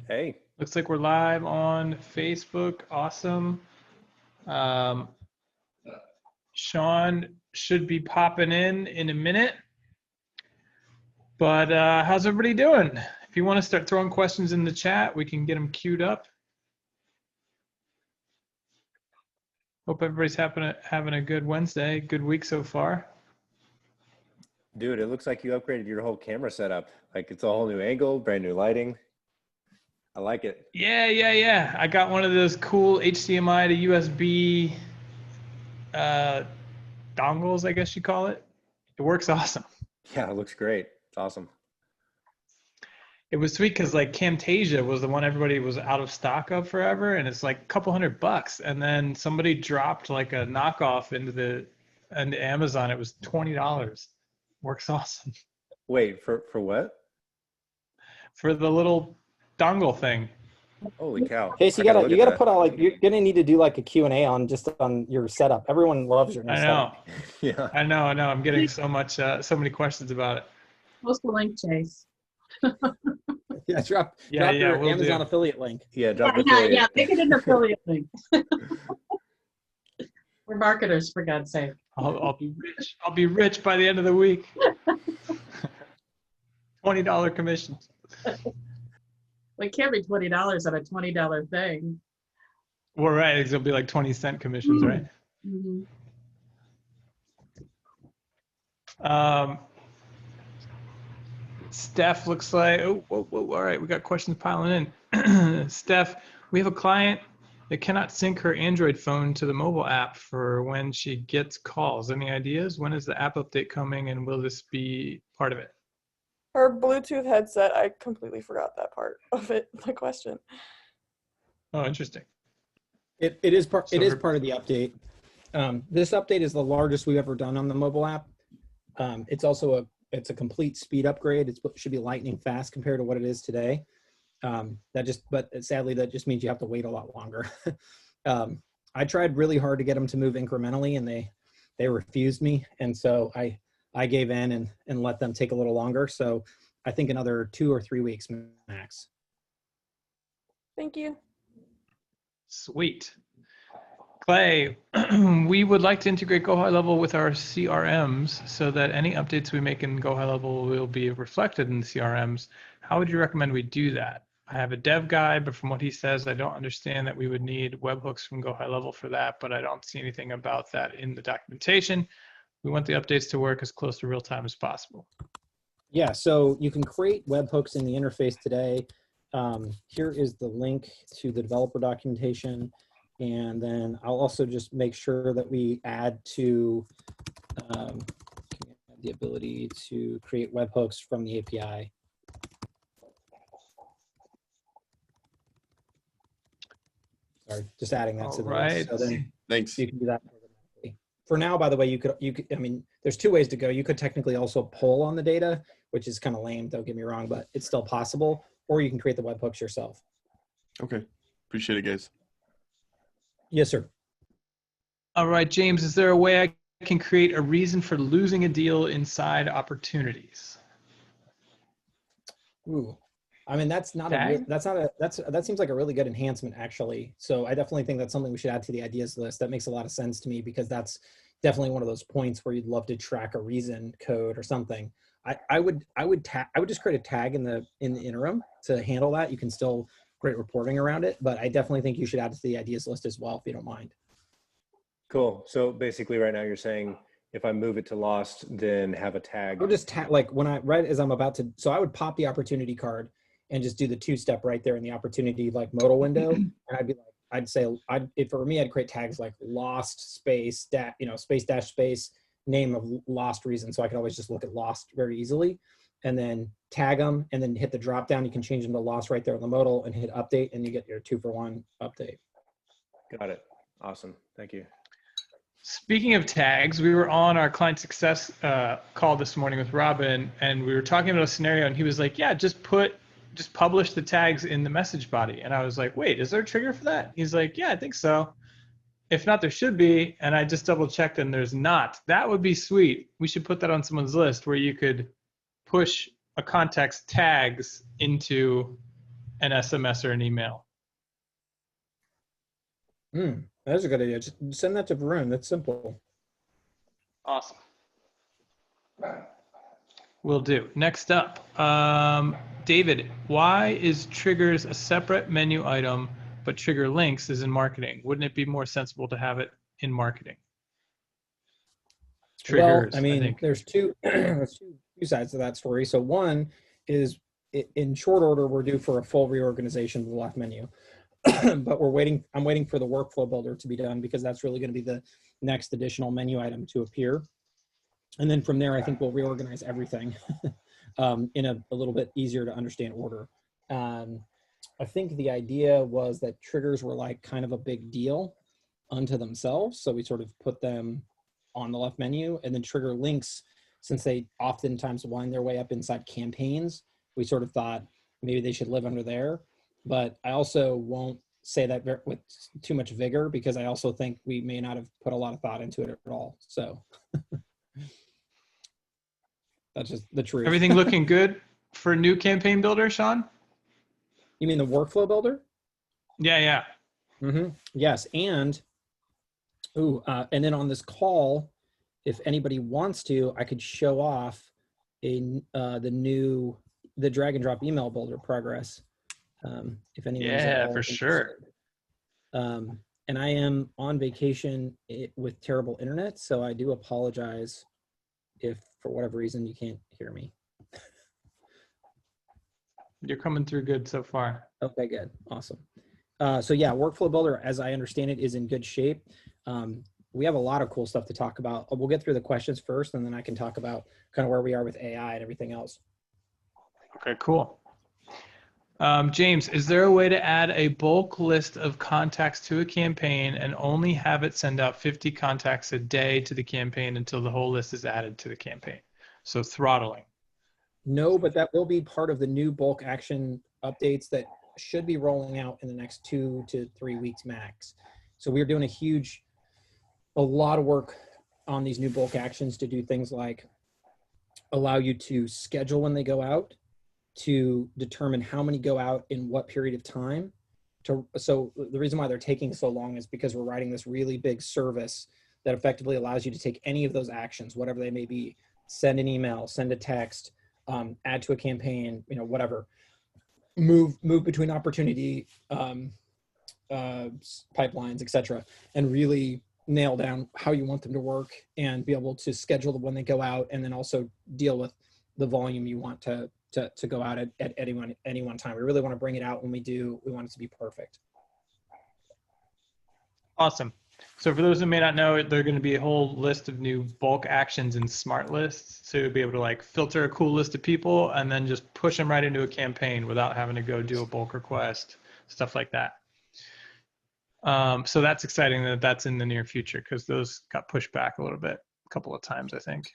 Hey. Looks like we're live on Facebook. Awesome. Sean should be popping in a minute. But how's everybody doing? If you want to start throwing questions in the chat, we can get them queued up. Hope everybody's having a good Wednesday, good week so far. Dude, it looks like you upgraded your whole camera setup. Like it's a whole new angle, brand new lighting. I like it. Yeah. I got one of those cool HDMI to USB dongles, I guess you call it. It works awesome. Yeah, it looks great. It's awesome. It was sweet because like Camtasia was the one everybody was out of stock of forever, and it's like a couple $100, and then somebody dropped like a knockoff into Amazon. It was $20. Works awesome. Wait, for what? For the little dongle thing. Holy cow! Casey, you gotta put out like you're gonna need to do like a Q&A on your setup. Everyone loves your new setup. Yeah. I know. I'm getting so many questions about it. Post the link, Chase. Yeah, drop your we'll Amazon affiliate link. Yeah, drop Yeah, make it an affiliate link. We're marketers, for God's sake. I'll be rich. I'll be rich by the end of the week. $20 commissions. Well, it can't be $20 on a $20 thing. Well, right. It'll be like 20-cent commissions, right? Mm-hmm. Steph looks like, all right, we got questions piling in. Steph, we have a client that cannot sync her Android phone to the mobile app for when she gets calls. Any ideas? When is the app update coming, and will this be part of it? Her Bluetooth headset, I completely forgot that part of it, the question. Oh, interesting. It is part of the update. This update is the largest we've ever done on the mobile app. It's also a complete speed upgrade. It should be lightning fast compared to what it is today. But sadly, that just means you have to wait a lot longer. I tried really hard to get them to move incrementally, and they refused me. And so I gave in and let them take a little longer. So I think another 2 or 3 weeks max. Thank you. Sweet. Clay, we would like to integrate Go HighLevel with our CRMs so that any updates we make in Go HighLevel will be reflected in the CRMs. How would you recommend we do that? I have a dev guide, but from what he says, I don't understand that we would need webhooks from Go HighLevel for that, but I don't see anything about that in the documentation. We want the updates to work as close to real time as possible. Yeah, so you can create webhooks in the interface today. Here is the link to the developer documentation. And then I'll also just make sure that we add to the ability to create webhooks from the API. Sorry, just adding that to the list. So then Thanks. You can do that. For now, by the way, you could, I mean, there's 2 ways to go. You could technically also pull on the data, which is kind of lame, don't get me wrong, but it's still possible. Or you can create the webhooks yourself. Okay. Appreciate it, guys. Yes, sir. All right, James, is there a way I can create a reason for losing a deal inside opportunities? Ooh, I mean, that seems like a really good enhancement, actually. So I definitely think that's something we should add to the ideas list. That makes a lot of sense to me because that's definitely one of those points where you'd love to track a reason code or something. I would just create a tag in the interim to handle that. You can still create reporting around it, but I definitely think you should add it to the ideas list as well, if you don't mind. Cool. So basically right now you're saying if I move it to lost, then have a tag. Or just like when right as I'm about to, so I would pop the opportunity card and just do the 2-step right there in the opportunity like modal window. And I'd be like, I'd say, if for me, I'd create tags like lost space, space dash space, name of lost reason. So I could always just look at lost very easily and then tag them and then hit the drop down. You can change them to lost right there on the modal and hit update and you get your 2-for-1 update. Got it. Awesome. Thank you. Speaking of tags, we were on our client success call this morning with Robin, and we were talking about a scenario, and he was like, yeah, just publish the tags in the message body. And I was like, wait, is there a trigger for that? He's like, yeah, I think so. If not, there should be. And I just double checked and there's not. That would be sweet. We should put that on someone's list where you could push a context tags into an SMS or an email. That's a good idea. Just send that to Varun. That's simple. Awesome. Will do. Next up, David, why is triggers a separate menu item, but trigger links is in marketing? Wouldn't it be more sensible to have it in marketing? Triggers, Well, I mean, think. there's two sides to that story. So one is in short order, we're due for a full reorganization of the left menu. But I'm waiting for the workflow builder to be done because that's really going to be the next additional menu item to appear. And then from there, I think we'll reorganize everything in a little bit easier to understand order. I think the idea was that triggers were like kind of a big deal unto themselves. So we sort of put them on the left menu, and then trigger links, since they oftentimes wind their way up inside campaigns, we sort of thought maybe they should live under there. But I also won't say that with too much vigor because I also think we may not have put a lot of thought into it at all. So that's just the truth. Everything looking good for new campaign builder, Sean? You mean the workflow builder? Yeah. Yes, and then on this call, if anybody wants to, I could show off the drag and drop email builder progress. If anyone's Yeah, for sure. And I am on vacation with terrible internet, so I do apologize if for whatever reason you can't hear me. You're coming through good so far. Okay, good. Awesome. So yeah, workflow builder, as I understand it, is in good shape. We have a lot of cool stuff to talk about. We'll get through the questions first, and then I can talk about kind of where we are with AI and everything else. Okay, cool. James, is there a way to add a bulk list of contacts to a campaign and only have it send out 50 contacts a day to the campaign until the whole list is added to the campaign? So throttling. No, but that will be part of the new bulk action updates that should be rolling out in the next 2 to 3 weeks max. So we're doing a lot of work on these new bulk actions to do things like allow you to schedule when they go out, to determine how many go out in what period of time. So the reason why they're taking so long is because we're writing this really big service that effectively allows you to take any of those actions, whatever they may be, send an email, send a text, add to a campaign, whatever, move between opportunity pipelines, etc., and really nail down how you want them to work and be able to schedule them when they go out, and then also deal with the volume you want to go out at any one time. We really want to bring it out when we do. We want it to be perfect. Awesome. So for those who may not know, there are going to be a whole list of new bulk actions in smart lists. So you'll be able to like filter a cool list of people and then just push them right into a campaign without having to go do a bulk request, stuff like that. So that's exciting that that's in the near future because those got pushed back a little bit, a couple of times, I think.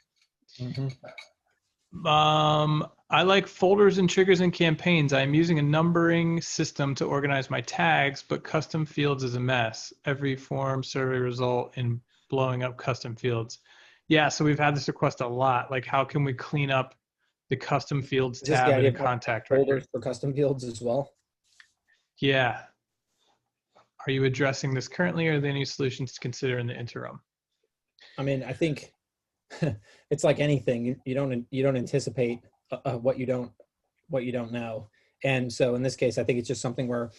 I like folders and triggers and campaigns. I'm using a numbering system to organize my tags, but custom fields is a mess. Every form survey result in blowing up custom fields. Yeah, so we've had this request a lot. Like, how can we clean up the custom fields tab in a contact folders for custom fields as well? Yeah. Are you addressing this currently, or are there any solutions to consider in the interim? I mean, I think it's like anything. You don't anticipate what you don't know. And so in this case, I think it's just something where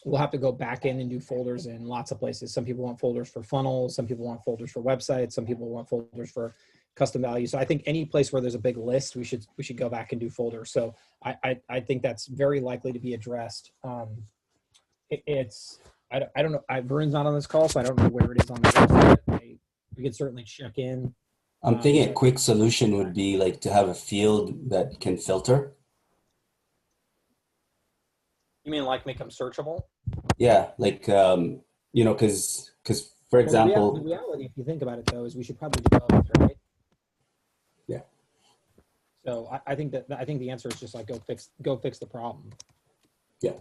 we'll have to go back in and do folders in lots of places. Some people want folders for funnels. Some people want folders for websites. Some people want folders for custom values. So I think any place where there's a big list, we should go back and do folders. So I think that's very likely to be addressed. I don't know. Varun's not on this call, so I don't know where it is on the list. We could certainly check in. I'm thinking a quick solution would be like to have a field that can filter. You mean like make them searchable? Yeah, like because for example, the reality, if you think about it, though, is we should probably do both, right? Yeah. So I think the answer is just like go fix the problem. Yeah.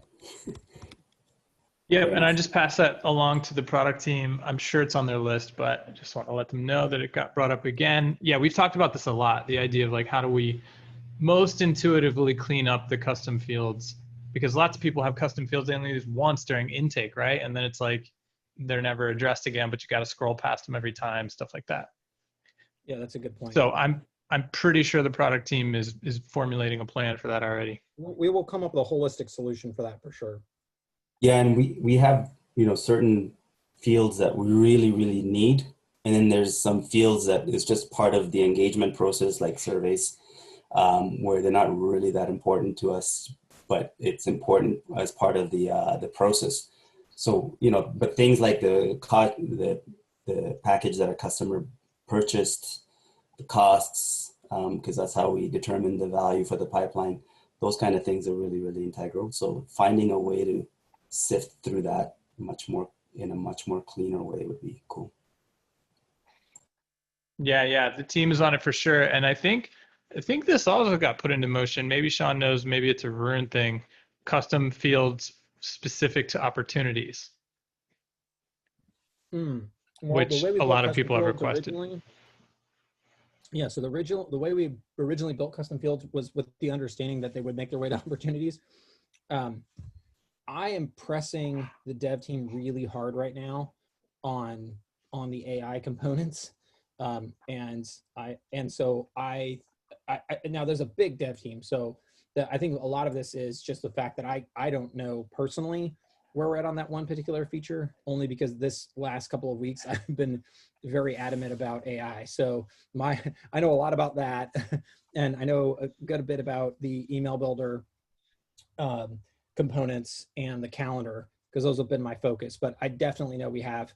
Yep, and I just passed that along to the product team. I'm sure it's on their list, but I just want to let them know that it got brought up again. Yeah, we've talked about this a lot, the idea of like how do we most intuitively clean up the custom fields because lots of people have custom fields they only use once during intake, right? And then it's like they're never addressed again, but you got to scroll past them every time, stuff like that. Yeah, that's a good point. So I'm pretty sure the product team is formulating a plan for that already. We will come up with a holistic solution for that for sure. Yeah, and we have, certain fields that we really, really need. And then there's some fields that is just part of the engagement process, like surveys, where they're not really that important to us, but it's important as part of the process. So, but things like the package that a customer purchased, the costs, because that's how we determine the value for the pipeline. Those kind of things are really, really integral. So finding a way to sift through that in a much more cleaner way would be cool. Yeah, the team is on it for sure. And I think this also got put into motion. Maybe Sean knows, maybe it's a Varun thing, custom fields specific to opportunities, Well, which a lot of people have requested. Yeah, so the way we originally built custom fields was with the understanding that they would make their way to opportunities. I am pressing the dev team really hard right now on the AI components. So now there's a big dev team. So I think a lot of this is just the fact that I don't know personally where we're at on that one particular feature, only because this last couple of weeks I've been very adamant about AI. So I know a lot about that, and I know a good bit about the email builder components and the calendar, because those have been my focus. But I definitely know we have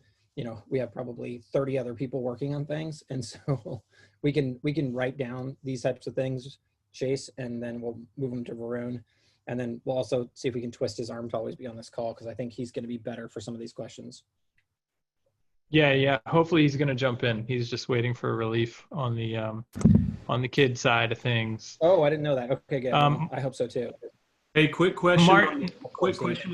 probably 30 other people working on things, and so we can write down these types of things, Chase, and then we'll move them to Varun. And then we'll also see if we can twist his arm to always be on this call, because I think he's going to be better for some of these questions. Yeah. Hopefully he's going to jump in. He's just waiting for relief on the kid side of things. Oh, I didn't know that. Okay, good. I hope so too. Hey, quick question. Martin,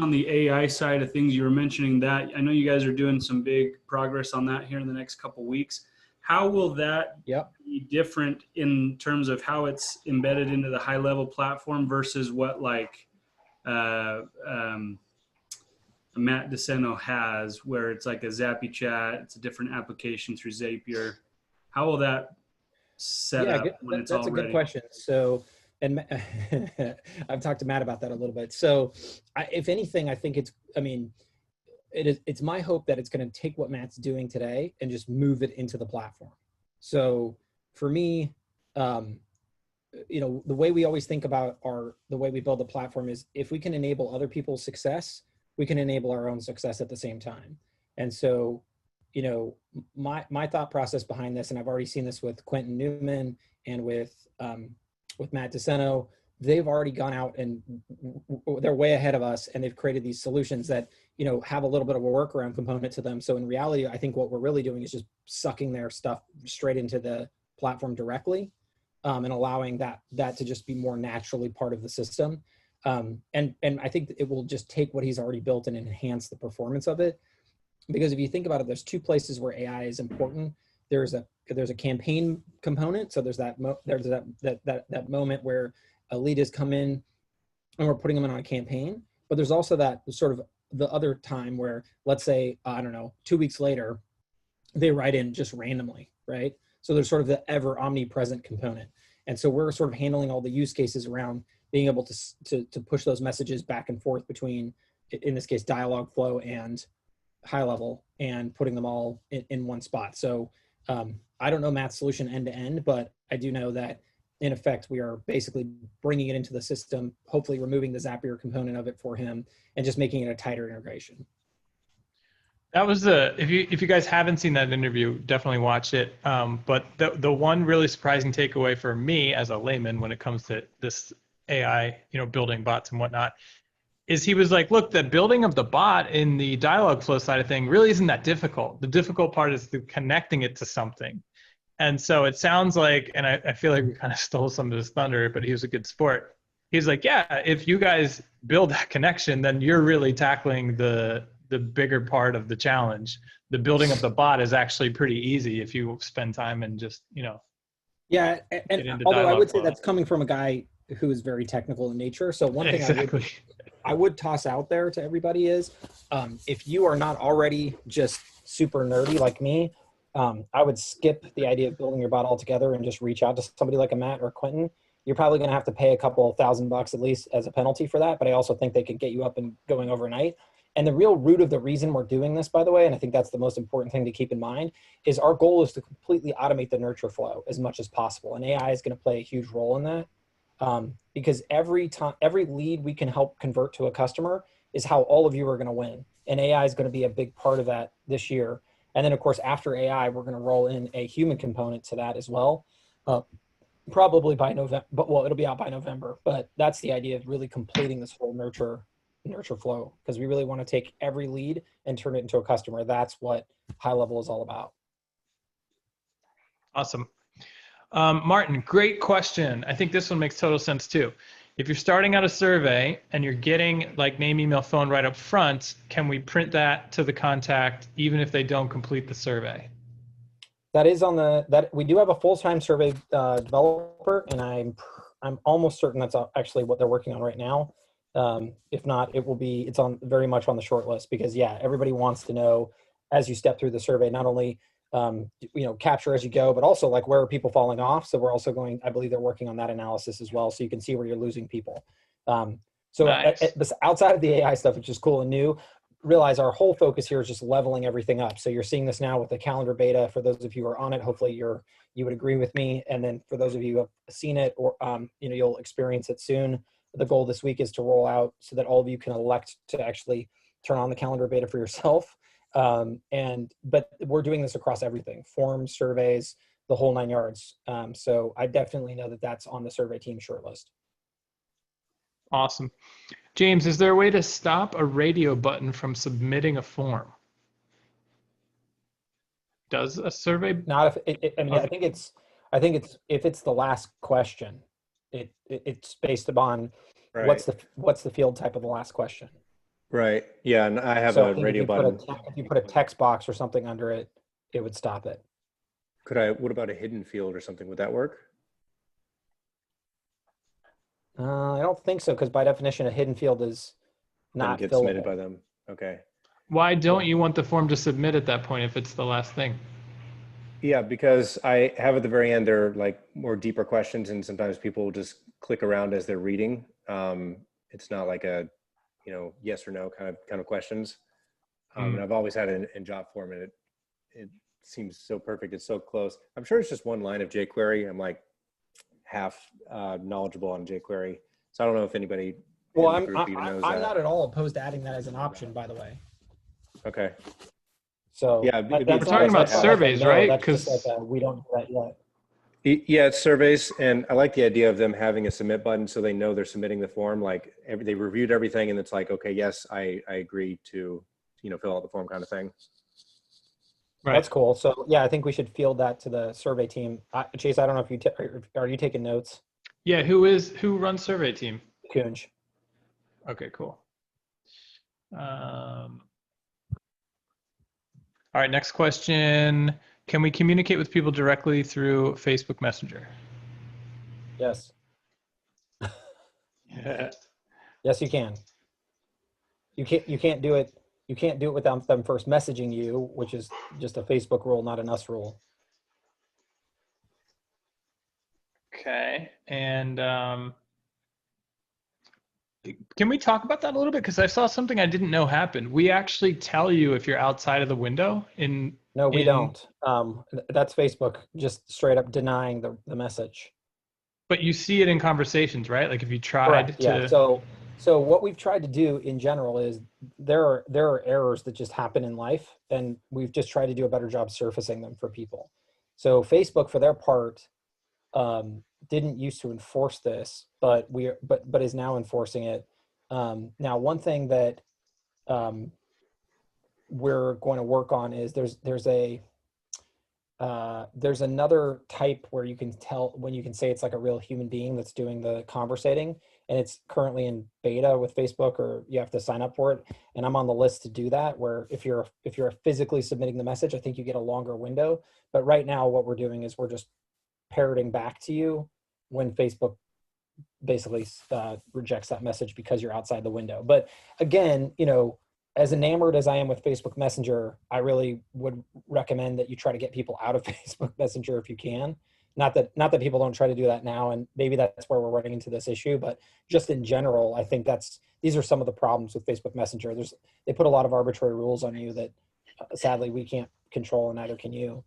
On the AI side of things. You were mentioning that. I know you guys are doing some big progress on that here in the next couple of weeks. How will that be different in terms of how it's embedded into the HighLevel platform versus what like Matt DeSeno has, where it's like a Zappy chat, it's a different application through Zapier. How will that set up when it's all ready? That's a good question. So, and I've talked to Matt about that a little bit. So if anything, I think it's my hope that it's going to take what Matt's doing today and just move it into the platform. So for me, the way we always think about the way we build the platform is, if we can enable other people's success, we can enable our own success at the same time. And so, my thought process behind this, and I've already seen this with Quentin Newman and with Matt DeSeno, they've already gone out and they're way ahead of us, and they've created these solutions that, have a little bit of a workaround component to them. So in reality, I think what we're really doing is just sucking their stuff straight into the platform directly, and allowing that to just be more naturally part of the system. And I think it will just take what he's already built and enhance the performance of it. Because if you think about it, there's two places where AI is important. There's a campaign component. So there's that moment where a lead has come in and we're putting them in on a campaign. But there's also that sort of the other time where, let's say, 2 weeks later, they write in just randomly, right? So there's sort of the ever omnipresent component. And so we're sort of handling all the use cases around being able to push those messages back and forth between, in this case, Dialogflow and HighLevel, and putting them all in one spot. So I don't know Matt's solution end to end, but I do know that in effect, we are basically bringing it into the system, hopefully removing the Zapier component of it for him and just making it a tighter integration. That was if you guys haven't seen that interview, definitely watch it. But the one really surprising takeaway for me as a layman when it comes to this AI, building bots and whatnot, is he was like, look, the building of the bot in the Dialogflow side of thing really isn't that difficult. The difficult part is the connecting it to something. And so it sounds like, and I feel like we kind of stole some of his thunder, but he was a good sport. He's like, yeah, if you guys build that connection, then you're really tackling the bigger part of the challenge. The building of the bot is actually pretty easy if you spend time and just, Yeah, and although I would say that's coming from a guy who is very technical in nature. So one thing I would toss out there to everybody is, if you are not already just super nerdy like me, I would skip the idea of building your bot altogether and just reach out to somebody like a Matt or Quentin. You're probably going to have to pay a couple $1,000 at least as a penalty for that, but I also think they could get you up and going overnight. And the real root of the reason we're doing this, by the way, and I think that's the most important thing to keep in mind, is our goal is to completely automate the nurture flow as much as possible. And AI is going to play a huge role in that, because every lead we can help convert to a customer is how all of you are going to win. And AI is going to be a big part of that this year. And then, of course, after AI, we're going to roll in a human component to that as well. Probably by November, but well, it'll be out by November. But that's the idea of really completing this whole nurture flow, because we really want to take every lead and turn it into a customer. That's what HighLevel is all about. Awesome. Martin, great question. I think this one makes total sense too. If you're starting out a survey and you're getting like name, email, phone right up front, can we print that to the contact even if they don't complete the survey? That is on that we do have a full-time survey developer, and I'm almost certain that's actually what they're working on right now. If not, it's on very much on the short list, because yeah, everybody wants to know as you step through the survey, not only capture as you go, but also like where are people falling off. So we're also I believe they're working on that analysis as well, so you can see where you're losing people. Nice. Outside of the AI stuff, which is cool and new, realize our whole focus here is just leveling everything up. So you're seeing this now with the calendar beta. For those of you who are on it, hopefully you would agree with me. And then for those of you who have seen it, or you'll experience it soon. The goal this week is to roll out so that all of you can elect to actually turn on the calendar beta for yourself. But we're doing this across everything: forms, surveys, the whole 9 yards. So I definitely know that that's on the survey team shortlist. Awesome. James, is there a way to stop a radio button from submitting a form? Does a survey? Not if I think it's if it's the last question, it's based upon right. what's the field type of the last question. Right. Yeah, and I have a radio button. If you put a text box or something under it, it would stop it. What about a hidden field or something? Would that work? I don't think so, because by definition, a hidden field is not gets fillable. submitted by them. Okay. Why don't you want the form to submit at that point if it's the last thing? Yeah, because I have at the very end, there are like more deeper questions, and sometimes people will just click around as they're reading. It's not like a, yes or no kind of questions. And I've always had it in job form, and it seems so perfect. It's so close. I'm sure it's just one line of jQuery. I'm like half knowledgeable on jQuery, so I don't know if anybody. Well, I'm not at all opposed to adding that as an option, by the way. Okay. So yeah, we're talking about surveys, right? Because we don't do that yet. Yeah, it's surveys, and I like the idea of them having a submit button so they know they're submitting the form. Like they reviewed everything, and it's like, okay, yes, I agree to fill out the form kind of thing. Right. That's cool. So yeah, I think we should field that to the survey team. Chase, I don't know if are you taking notes? Yeah, who runs survey team? Kunj. Okay, cool. All right, next question. Can we communicate with people directly through Facebook Messenger? Yes. Yeah. Yes, you can. You can't do it. You can't do it without them first messaging you, which is just a Facebook rule, not an us rule. Okay, and can we talk about that a little bit? Because I saw something I didn't know happened. We actually tell you if you're outside of the window. No, we don't. That's Facebook just straight up denying the message. But you see it in conversations, right? Like if you tried to. Yeah. So what we've tried to do in general is there are errors that just happen in life, and we've just tried to do a better job surfacing them for people. So Facebook, for their part, didn't used to enforce this, but is now enforcing it. Now, one thing that we're going to work on is there's another type where you can tell when you can say it's like a real human being that's doing the conversating, and it's currently in beta with Facebook, or you have to sign up for it. And I'm on the list to do that, where if you're physically submitting the message, I think you get a longer window. But right now what we're doing is we're just parroting back to you when Facebook basically rejects that message because you're outside the window. But again, you know, as enamored as I am with Facebook Messenger, I really would recommend that you try to get people out of Facebook Messenger if you can. Not that people don't try to do that now, and maybe that's where we're running into this issue, but just in general, I think these are some of the problems with Facebook Messenger. They put a lot of arbitrary rules on you that sadly we can't control, and neither can you.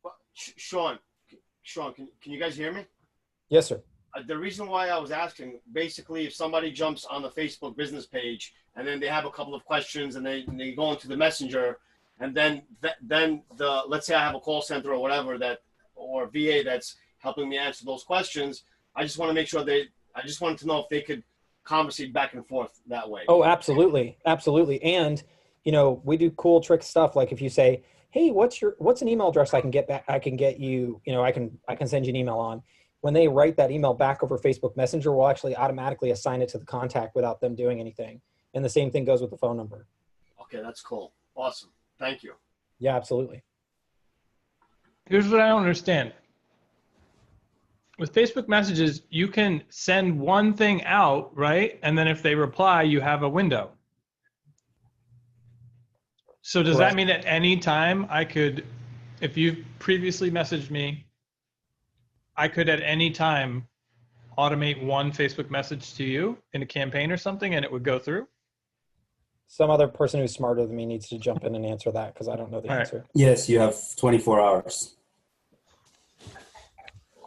Well, Sean, can you guys hear me? Yes, sir. The reason why I was asking, basically, if somebody jumps on the Facebook business page and then they have a couple of questions and they go into the Messenger, and then let's say I have a call center or whatever or VA that's helping me answer those questions. I just want to make sure I just wanted to know if they could conversate back and forth that way. Oh, absolutely. Absolutely. And, you know, we do cool trick stuff. Like if you say, hey, what's an email address I can get back? I can get you, you know, I can send you an email on. When they write that email back over Facebook Messenger, we'll actually automatically assign it to the contact without them doing anything. And the same thing goes with the phone number. Okay, that's cool. Awesome. Thank you. Yeah, absolutely. Here's what I don't understand. With Facebook messages, you can send one thing out, right? And then if they reply, you have a window. So does that mean at any time I could, if you've previously messaged me, I could at any time automate one Facebook message to you in a campaign or something and it would go through? Some other person who's smarter than me needs to jump in and answer that because I don't know the answer. Yes, you have 24 hours.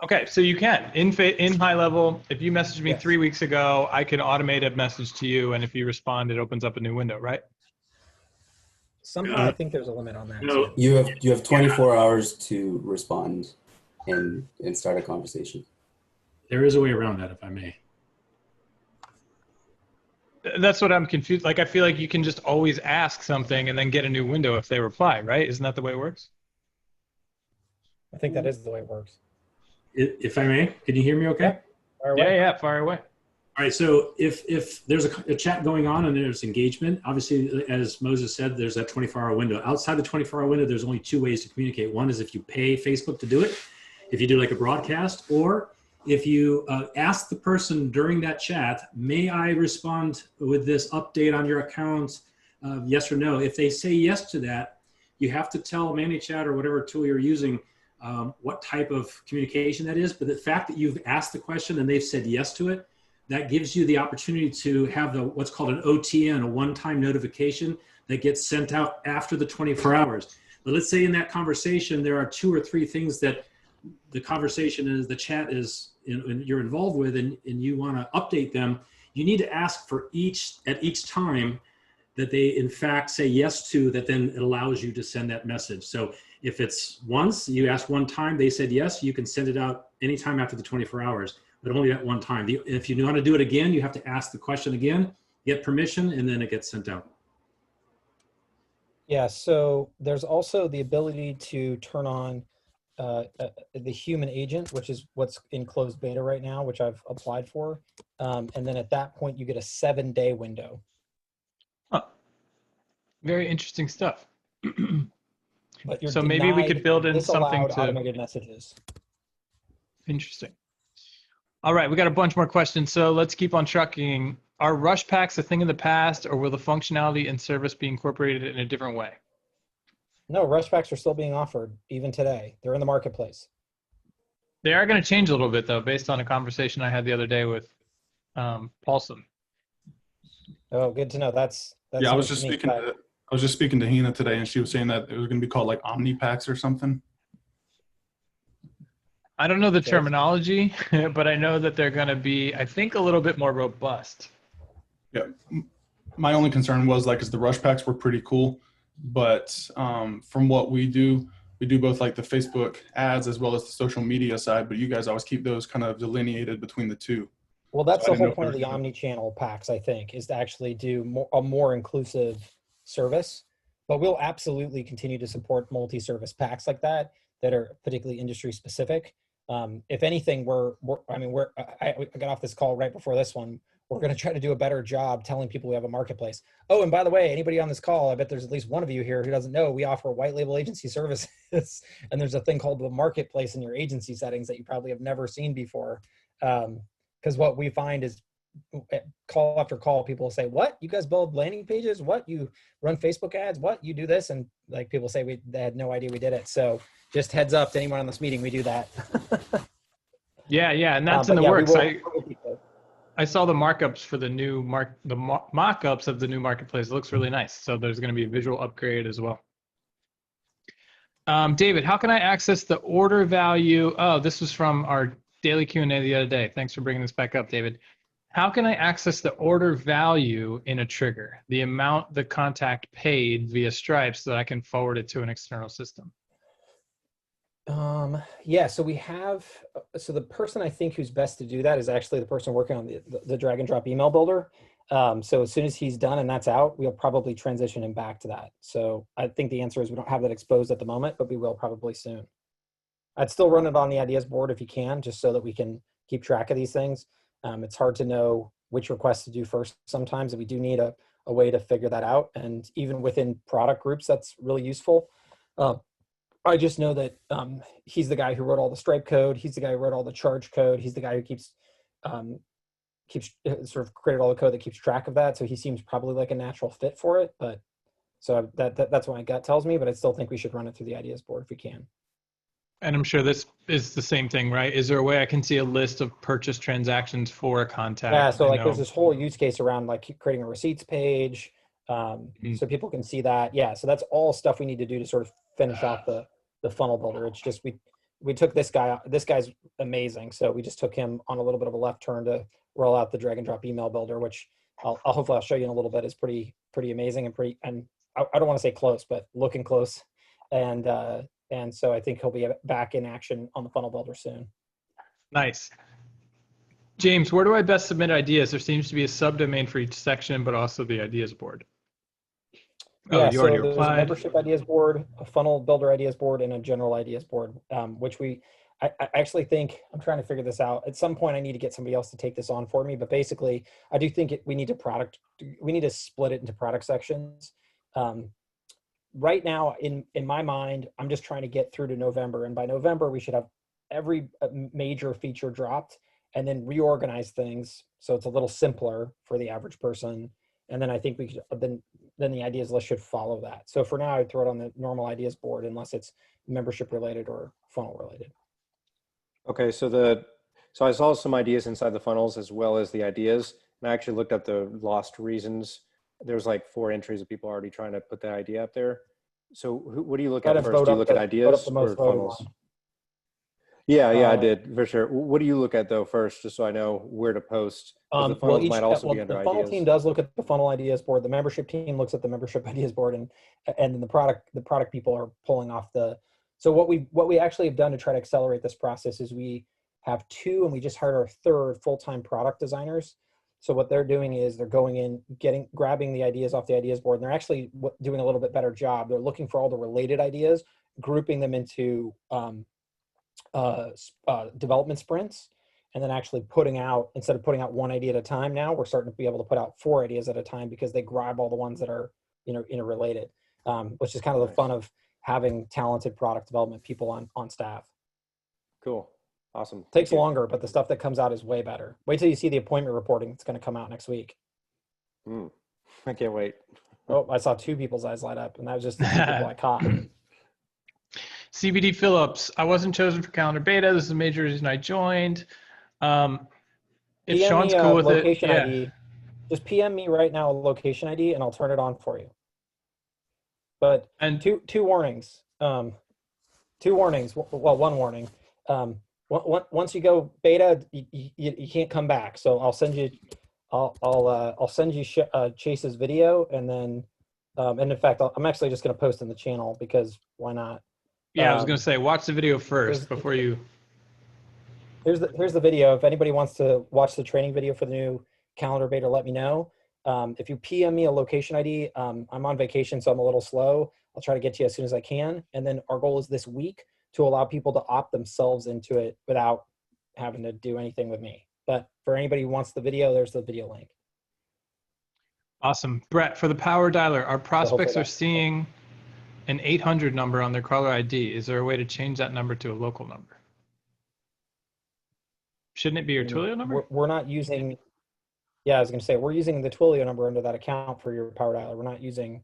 Okay, so you can. In HighLevel, if you messaged me 3 weeks ago, I can automate a message to you, and if you respond, it opens up a new window, right? Somehow I think there's a limit on that. No. You have 24 hours to respond and start a conversation. There is a way around that, if I may. That's what I'm confused. Like, I feel like you can just always ask something and then get a new window if they reply, right? Isn't that the way it works? I think that is the way it works. If I may, can you hear me okay? Yeah, fire away. All right, so if there's a chat going on and there's engagement, obviously, as Moses said, there's that 24-hour window. Outside the 24-hour window, there's only two ways to communicate. One is if you pay Facebook to do it, if you do like a broadcast, or if you ask the person during that chat, may I respond with this update on your account, yes or no? If they say yes to that, you have to tell ManyChat or whatever tool you're using what type of communication that is. But the fact that you've asked the question and they've said yes to it, that gives you the opportunity to have what's called an OTN, a one-time notification that gets sent out after the 24 hours. But let's say in that conversation, there are 2 or 3 things that the conversation is, the chat is, you're involved with, and you want to update them. You need to ask for at each time that they in fact say yes to, that then it allows you to send that message. So if it's once, you ask one time, they said yes, you can send it out anytime after the 24 hours, but only at one time. If you want to do it again, you have to ask the question again, get permission, and then it gets sent out. Yeah, so there's also the ability to turn on the human agent, which is what's in closed beta right now, which I've applied for. And then at that point, you get a 7-day window. Huh. Very interesting stuff. But you're so maybe we could build in something to automated messages. Interesting. All right, we got a bunch more questions, so let's keep on trucking. Are rush packs a thing of the past, or will the functionality and service be incorporated in a different way? No, rush packs are still being offered even today. They're in the marketplace. They are going to change a little bit, though, based on a conversation I had the other day with Paulson. Oh, good to know. That's yeah. I was just speaking to Hina today, and she was saying that it was going to be called like Omni packs or something. I don't know the terminology, but I know that they're going to be, I think, a little bit more robust. Yeah. My only concern was like, 'cause the rush packs were pretty cool, but from what we do both like the Facebook ads as well as the social media side, but you guys always keep those kind of delineated between the two. Well, that's the whole point of the omni-channel packs, I think, is to actually do a more inclusive service. But we'll absolutely continue to support multi-service packs like that are particularly industry specific. If anything, I got off this call right before this one. We're going to try to do a better job telling people we have a marketplace. Oh, and by the way, anybody on this call, I bet there's at least one of you here who doesn't know we offer white label agency services. And there's a thing called the marketplace in your agency settings that you probably have never seen before. Because what we find is call after call, people say, what, you guys build landing pages? What, you run Facebook ads? What, you do this? And like people say they had no idea we did it. So just heads up to anyone on this meeting, we do that. Yeah, and that's in the works. I saw the markups for the new mock-ups of the new marketplace. It looks really nice. So there's going to be a visual upgrade as well. David, how can I access the order value? Oh, this was from our daily Q&A the other day. Thanks for bringing this back up, David. How can I access the order value in a trigger, the amount the contact paid via Stripe, so that I can forward it to an external system? Yeah, so we have, so the person I think who's best to do that is actually the person working on the drag and drop email builder. So as soon as he's done and that's out, we'll probably transition him back to that. So I think the answer is we don't have that exposed at the moment, but we will probably soon. I'd still run it on the ideas board if you can, just so that we can keep track of these things. It's hard to know which requests to do first sometimes, and we do need a way to figure that out. And even within product groups, that's really useful. I just know that he's the guy who wrote all the Stripe code. He's the guy who wrote all the charge code. He's the guy who keeps sort of created all the code that keeps track of that. So he seems probably like a natural fit for it. But so that's what my gut tells me. But I still think we should run it through the ideas board if we can. And I'm sure this is the same thing, right? Is there a way I can see a list of purchase transactions for a contact? Yeah. So like there's this whole use case around like creating a receipts page, so people can see that. Yeah. So that's all stuff we need to do to sort of finish off the funnel builder. It's just we took this guy. This guy's amazing. So we just took him on a little bit of a left turn to roll out the drag and drop email builder, which hopefully I'll show you in a little bit, is pretty amazing and I don't want to say close, but looking close. And so I think he'll be back in action on the funnel builder soon. Nice. James, where do I best submit ideas? There seems to be a subdomain for each section, but also the ideas board. Oh, yeah, you so already there's replied. A membership ideas board, a funnel builder ideas board, and a general ideas board, which I actually think, I'm trying to figure this out. At some point, I need to get somebody else to take this on for me. But basically, I do think we need to split it into product sections. Right now, in my mind, I'm just trying to get through to November. And by November, we should have every major feature dropped and then reorganize things so it's a little simpler for the average person. And then I think we could, then the ideas list should follow that. So for now, I'd throw it on the normal ideas board unless it's membership related or funnel related. Okay, so I saw some ideas inside the funnels as well as the ideas, and I actually looked up the lost reasons. There's like 4 entries of people already trying to put the idea up there. So what do you look at first? Do you look at ideas or funnels? Yeah, I did for sure. What do you look at though first, just so I know where to post? The funnels might also be under the funnel ideas. Team does look at the funnel ideas board. The membership team looks at the membership ideas board, and then the product people are pulling off the. So what we actually have done to try to accelerate this process is we have 2, and we just hired our 3rd full-time product designers. So what they're doing is they're going in, grabbing the ideas off the ideas board, and they're actually doing a little bit better job. They're looking for all the related ideas, grouping them into development sprints, and then actually putting out, instead of putting out 1 idea at a time, now we're starting to be able to put out 4 ideas at a time because they grab all the ones that are interrelated, which is kind of the fun of having talented product development people on staff. Cool. Awesome. Takes longer, but the stuff that comes out is way better. Wait till you see the appointment reporting. It's going to come out next week. I can't wait. Oh, I saw 2 people's eyes light up, and that was just the 2 people I caught. CBD Phillips, I wasn't chosen for calendar beta. This is a major reason I joined. If Sean's cool with it, yeah. ID, just PM me right now a location ID, and I'll turn it on for you. But two warnings. 2 warnings. Well, 1 warning. Once you go beta, you can't come back. So I'll send you, I'll send you Chase's video, and then, and in fact, I'm actually just going to post in the channel because why not? Yeah, I was going to say, watch the video first before you. Here's the video. If anybody wants to watch the training video for the new calendar beta, let me know. If you PM me a location ID, I'm on vacation, so I'm a little slow. I'll try to get to you as soon as I can. And then our goal is this week to allow people to opt themselves into it without having to do anything with me. But for anybody who wants the video, there's the video link. Awesome. Brett, for the power dialer, our prospects are seeing an 800 number on their caller ID. Is there a way to change that number to a local number? Shouldn't it be your Twilio number? We're not using, yeah, I was going to say, we're using the Twilio number under that account for your Power Dialer. We're not using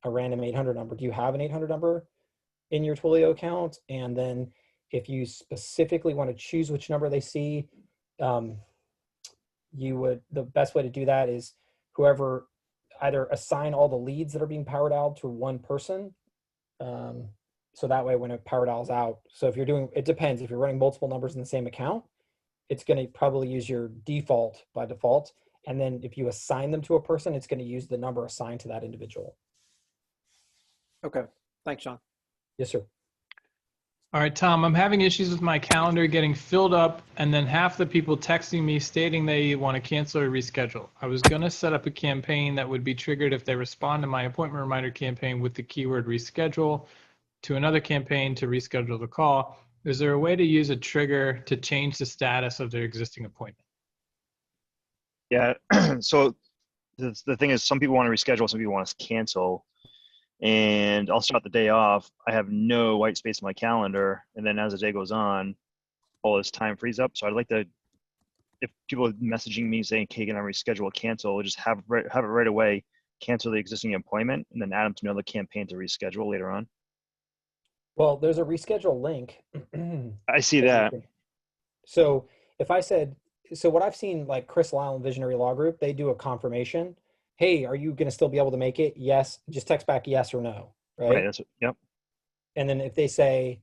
a random 800 number. Do you have an 800 number in your Twilio account? And then if you specifically want to choose which number they see, the best way to do that is whoever either assign all the leads that are being power dialed to one person. So that way when a power dials out, so if you're doing, it depends, if you're running multiple numbers in the same account, it's going to probably use your default by default. And then if you assign them to a person, it's going to use the number assigned to that individual. Okay. Thanks, Sean. Yes, sir. All right, Tom, I'm having issues with my calendar getting filled up and then half the people texting me stating they want to cancel or reschedule. I was going to set up a campaign that would be triggered if they respond to my appointment reminder campaign with the keyword reschedule to another campaign to reschedule the call. Is there a way to use a trigger to change the status of their existing appointment? Yeah, so the thing is some people want to reschedule, some people want to cancel. And I'll start the day off. I have no white space in my calendar. And then as the day goes on, all this time frees up. So I'd like to, if people are messaging me saying, okay, can I reschedule or cancel, just have it right away, cancel the existing appointment, and then add them to another campaign to reschedule later on. Well, there's a reschedule link. I see that. So if I said, so what I've seen, like Chris Lyle and Visionary Law Group, they do a confirmation. Hey, are you going to still be able to make it? Yes. Just text back yes or no. Right. That's, yep. And then if they say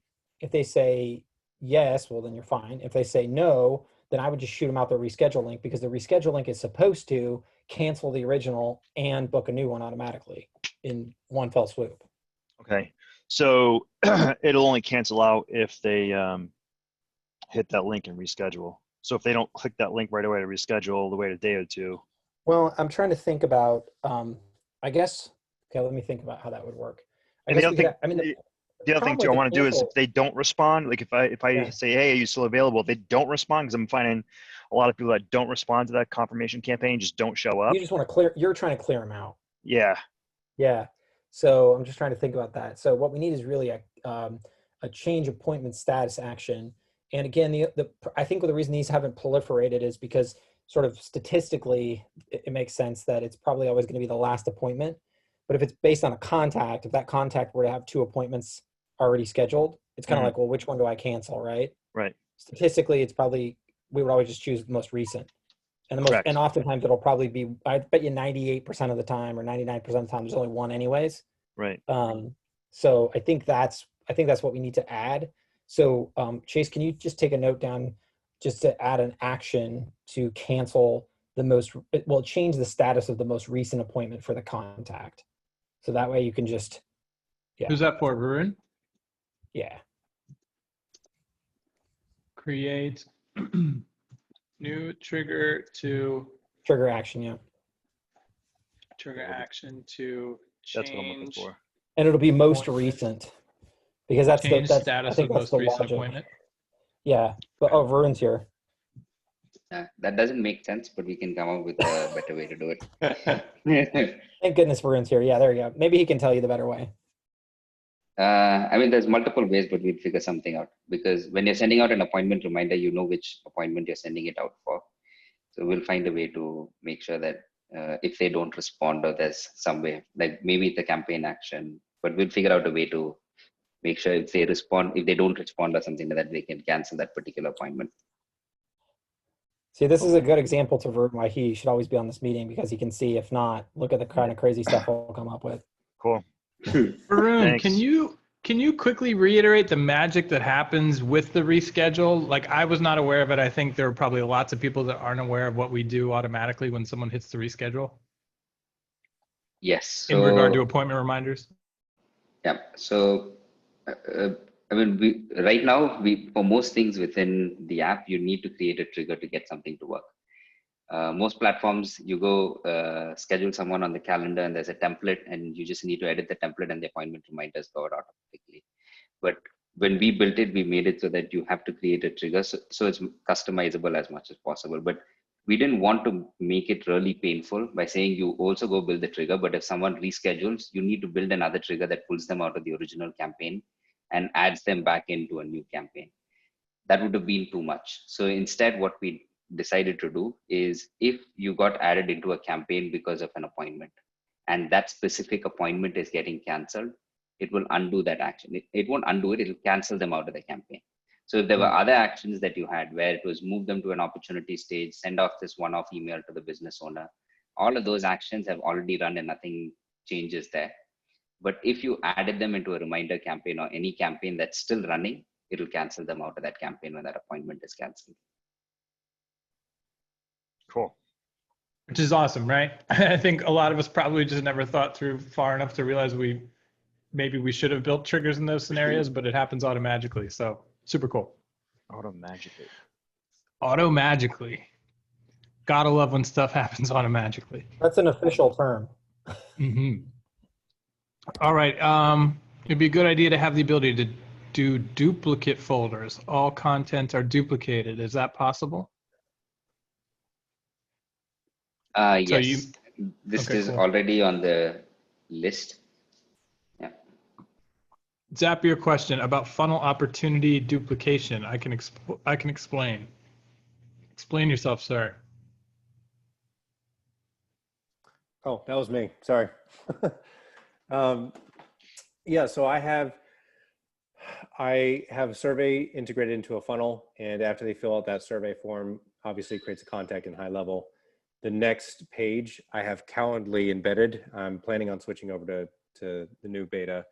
yes, well, then you're fine. If they say no, then I would just shoot them out the reschedule link, because the reschedule link is supposed to cancel the original and book a new one automatically in one fell swoop. Okay. So it'll only cancel out if they hit that link and reschedule. So if they don't click that link right away to reschedule, they'll wait a day or two. Well, I'm trying to think about, I guess, okay, let me think about how that would work. The other thing too I want to do is if they don't respond, like if I say, hey, are you still available? If they don't respond, because I'm finding a lot of people that don't respond to that confirmation campaign just don't show up. You just want to clear, you're trying to clear them out. Yeah. Yeah. So I'm just trying to think about that. So what we need is really a change appointment status action. And again, I think the reason these haven't proliferated is because sort of statistically, it makes sense that it's probably always going to be the last appointment. But if it's based on a contact, if that contact were to have 2 appointments already scheduled, it's kind of like, well, which one do I cancel, right? Right. Statistically, it's probably, we would always just choose the most recent. And and oftentimes it'll probably be, I bet you 98% of the time or 99% of the time, there's only one anyways. Right. So I think that's what we need to add. So Chase, can you just take a note down just to add an action to cancel change the status of the most recent appointment for the contact. So that way you can just, Who's that for, Varun? Yeah. Create new trigger action, yeah. Trigger action to change. That's what I'm looking for. And it'll be most recent, because that's change the status of most recent logic. appointment. Yeah, but Varun's here. That doesn't make sense, but we can come up with a better way to do it. Thank goodness Varun's here. Yeah, there you go. Maybe he can tell you the better way. I mean, there's multiple ways, but we'll figure something out, because when you're sending out an appointment reminder, you know which appointment you're sending it out for. So we'll find a way to make sure that if they don't respond, or there's some way, like maybe it's a campaign action, but we'll figure out a way to make sure if they don't respond or something like that, they can cancel that particular appointment. See, this is a good example to Varun why he should always be on this meeting, because he can see, if not, look at the kind of crazy stuff we'll come up with. Cool. Varun, can you quickly reiterate the magic that happens with the reschedule? Like, I was not aware of it. I think there are probably lots of people that aren't aware of what we do automatically when someone hits the reschedule. Yes. In regard to appointment reminders. Yeah. So, I mean, right now, for most things within the app, you need to create a trigger to get something to work. Most platforms, you go schedule someone on the calendar and there's a template, and you just need to edit the template and the appointment reminders go out automatically. But when we built it, we made it so that you have to create a trigger. So it's customizable as much as possible. But we didn't want to make it really painful by saying you also go build the trigger. But if someone reschedules, you need to build another trigger that pulls them out of the original campaign and adds them back into a new campaign. that would have been too much. So instead, what we decided to do is if you got added into a campaign because of an appointment and that specific appointment is getting canceled, it will undo that action. It won't undo it, it'll cancel them out of the campaign. So if there were other actions that you had where it was move them to an opportunity stage, send off this one-off email to the business owner, all of those actions have already run and nothing changes there. But if you added them into a reminder campaign or any campaign that's still running, it'll cancel them out of that campaign when that appointment is canceled. Cool. Which is awesome, right? I think a lot of us probably just never thought through far enough to realize maybe we should have built triggers in those scenarios, but it happens automatically. So super cool. Automatically. Automatically. Gotta love when stuff happens automatically. That's an official term. Mm-hmm. All right. It'd be a good idea to have the ability to do duplicate folders. All content are duplicated. Is that possible? Yes. This is cool. already on the list. Yeah. Zapier question about funnel opportunity duplication. I can explain. Explain yourself, sir. Oh, that was me. Sorry. Yeah, so I have a survey integrated into a funnel, and after they fill out that survey form, obviously it creates a contact in HighLevel. The next page I have Calendly embedded. I'm planning on switching over to the new beta,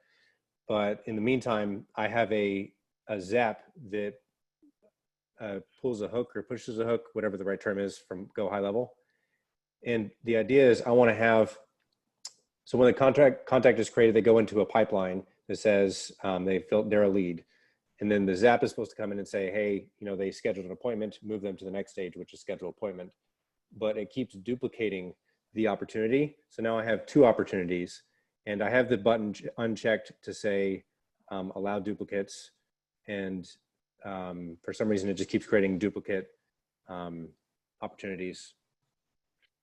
but in the meantime, I have a Zap that pulls a hook or pushes a hook, whatever the right term is, from Go HighLevel. And the idea is I want to have, so when the contact is created, they go into a pipeline that says they're a lead. And then the Zap is supposed to come in and say, hey, they scheduled an appointment, move them to the next stage, which is schedule appointment. But it keeps duplicating the opportunity. So now I have two opportunities, and I have the button unchecked to say allow duplicates. And for some reason, it just keeps creating duplicate opportunities.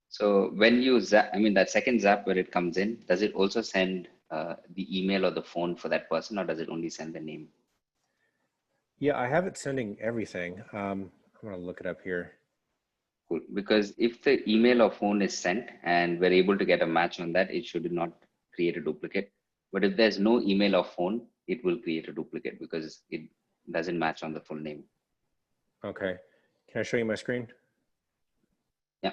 So when you zap, that second zap where it comes in, does it also send the email or the phone for that person, or does it only send the name? Yeah, I have it sending everything. I'm going to look it up here. Cool. Because if the email or phone is sent and we're able to get a match on that, it should not create a duplicate. But if there's no email or phone, it will create a duplicate because it doesn't match on the full name. Okay. Can I show you my screen? Yeah.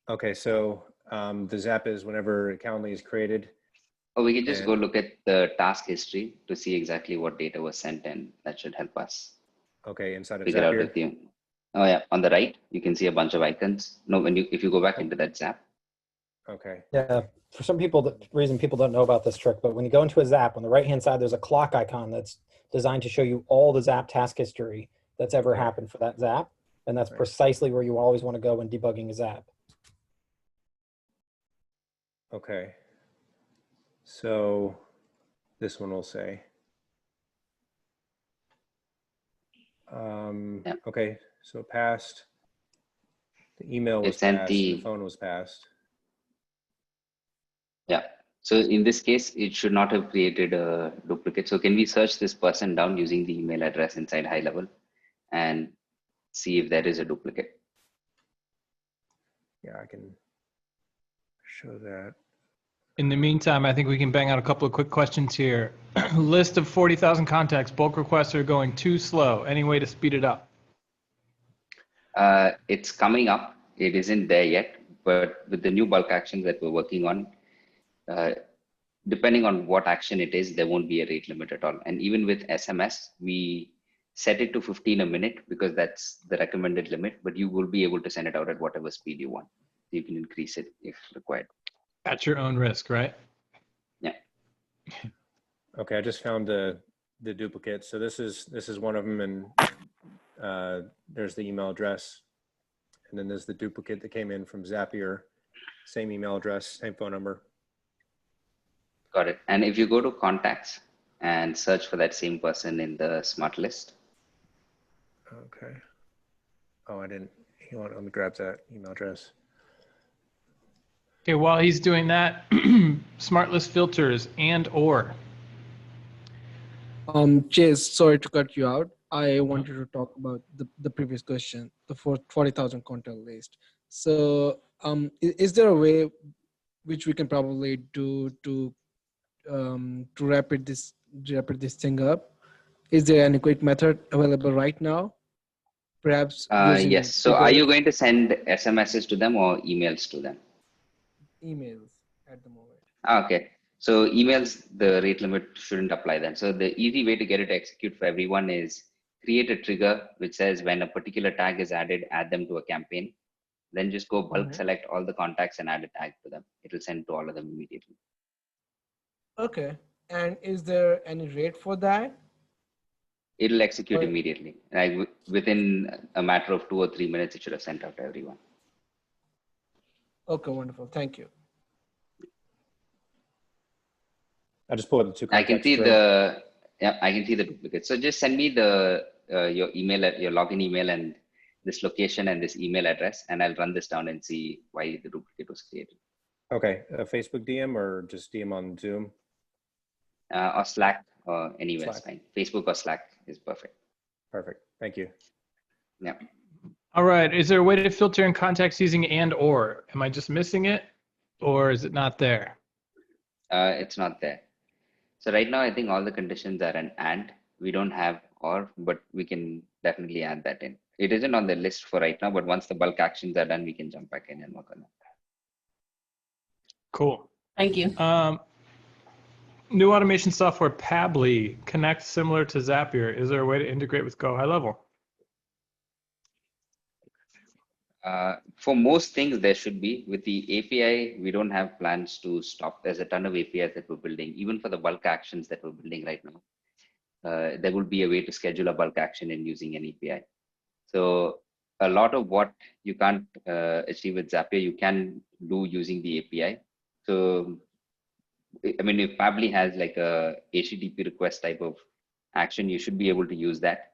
Okay, so the Zap is whenever Calendly is created. Or we can just go look at the task history to see exactly what data was sent, and that should help us. Okay, inside of Figure out Zapier. if oh yeah, on the right you can see a bunch of icons. No, if you go back into that Zap. Okay. Yeah, for some people, the reason people don't know about this trick, but when you go into a Zap, on the right-hand side, there's a clock icon that's designed to show you all the Zap task history that's ever happened for that Zap. And that's precisely where you always want to go when debugging a Zap. Okay. So this one will say, okay, so it passed. The email was passed, the phone was passed. Yeah. So in this case, it should not have created a duplicate. So can we search this person down using the email address inside HighLevel and see if there is a duplicate? Yeah, I can show that. In the meantime, I think we can bang out a couple of quick questions here. List of 40,000 contacts. Bulk requests are going too slow. Any way to speed it up? It's coming up. It isn't there yet, but with the new bulk actions that we're working on, depending on what action it is, there won't be a rate limit at all. And even with SMS, we set it to 15 a minute because that's the recommended limit, but you will be able to send it out at whatever speed you want. You can increase it if required. At your own risk, right? Yeah. Okay, I just found the duplicate. So this is one of them, and there's the email address, and then there's the duplicate that came in from Zapier, same email address, same phone number. Got it. And if you go to contacts and search for that same person in the smart list. Okay. Oh, I didn't. Let me grab that email address. Okay, while he's doing that, smart list filters and/or. Chase, sorry to cut you out. I wanted to talk about the previous question, the 40,000 contact list. So, is there a way which we can probably do to wrap this thing up? Is there any quick method available right now? Perhaps using Yes. So are you going to send SMSs to them or emails to them? emails at the moment? Okay. So emails, the rate limit shouldn't apply then. So the easy way to get it to execute for everyone is create a trigger which says when a particular tag is added, add them to a campaign. Then just go bulk select all the contacts and add a tag to them. It will send to all of them immediately. Okay. And is there any rate for that? It'll execute immediately. Like within a matter of 2 or 3 minutes, it should have sent out to everyone. Okay, wonderful. Thank you. I just pulled up the two I contacts. can see the I can see the duplicate. So just send me the your email, your login email, and this location and this email address, and I'll run this down and see why the duplicate was created. Okay, a Facebook DM or just DM on Zoom? Or Slack or anywhere is Slack. fine. Facebook or Slack is perfect. Perfect. Thank you. Yeah. All right. Is there a way to filter in contacts using and or? Am I just missing it, or is it not there? It's not there. So right now, I think all the conditions are an and. We don't have or, but we can definitely add that in. It isn't on the list for right now, but once the bulk actions are done, we can jump back in and work on that. Cool. Thank you. New automation software, Pabbly, connects similar to Zapier. Is there a way to integrate with Go High Level? For most things, there should be. With the API, we don't have plans to stop. There's a ton of APIs that we're building. Even for the bulk actions that we're building right now, there would be a way to schedule a bulk action in using an API. So a lot of what you can't achieve with Zapier, you can do using the API. So, I mean, if Pabbly has like a HTTP request type of action, you should be able to use that.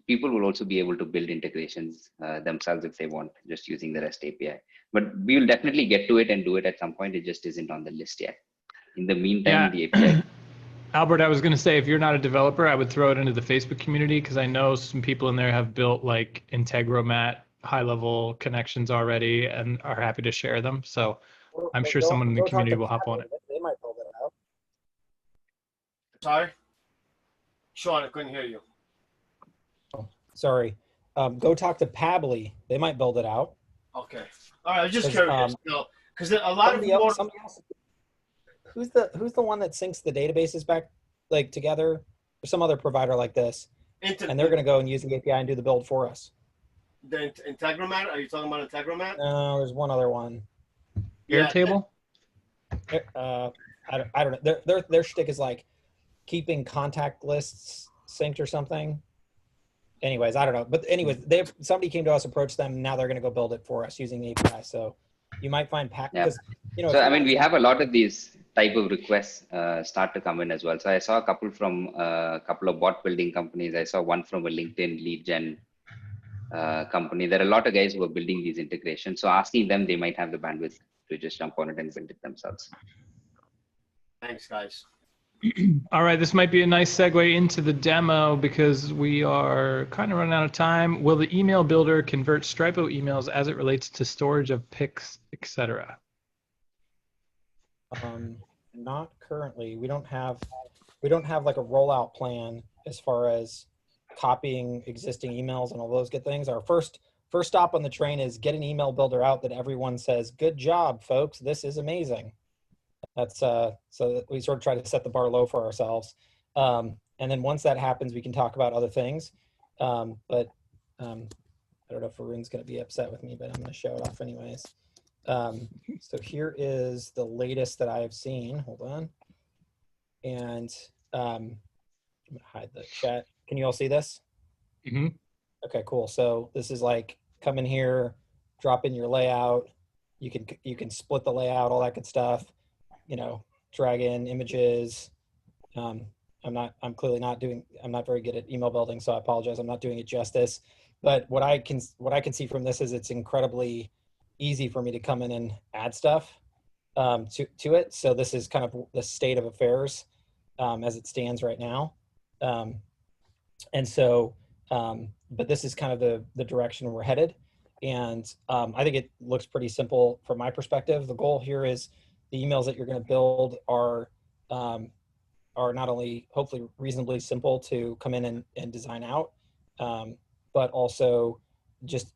People will also be able to build integrations themselves if they want, just using the REST API. But we will definitely get to it and do it at some point. It just isn't on the list yet. In the meantime, the API. Albert, I was going to say, if you're not a developer, I would throw it into the Facebook community because I know some people in there have built like Integromat high-level connections already and are happy to share them. So I'm sure someone in the community will hop on it. They might build it out. Sorry? Sean, I couldn't hear you. Sorry. Go talk to Pabbly. They might build it out. Okay. All right. I was just curious. Because a lot of people. Who's the one that syncs the databases back like together? Or some other provider like this, and they're going to go and use the API and do the build for us. The Integromat? Are you talking about Integromat? No, there's one other one. Airtable? I don't know. Their shtick is like keeping contact lists synced or something. Anyways, I don't know. But anyways, somebody came to us, approached them. Now they're going to go build it for us using the API. So you might find So I mean, we have a lot of these type of requests start to come in as well. So I saw a couple from a couple of bot building companies. I saw one from a LinkedIn lead gen company. There are a lot of guys who are building these integrations. So asking them, they might have the bandwidth to just jump on it and build it themselves. Thanks, guys. All right, this might be a nice segue into the demo because we are kind of running out of time. Will the email builder convert Stripo emails as it relates to storage of pics, etc.? Not currently. We don't have like a rollout plan as far as copying existing emails and all those good things. Our first stop on the train is get an email builder out that everyone says, "Good job, folks. This is amazing." That's so that we sort of try to set the bar low for ourselves. And then once that happens, we can talk about other things. But I don't know if Varun's going to be upset with me, but I'm going to show it off anyways. So here is the latest that I have seen. Hold on. And I'm going to hide the chat. Can you all see this? Mm-hmm. Okay, cool. So this is like come in here, drop in your layout. You can split the layout, all that good stuff. You know, drag in images. I'm clearly not I'm not very good at email building, so I apologize. I'm not doing it justice. But what I can see from this is it's incredibly easy for me to come in and add stuff to it. So this is kind of the state of affairs. as it stands right now. And so, but this is kind of the direction we're headed. And I think it looks pretty simple from my perspective. The goal here is the emails that you're going to build are not only hopefully reasonably simple to come in and design out, but also just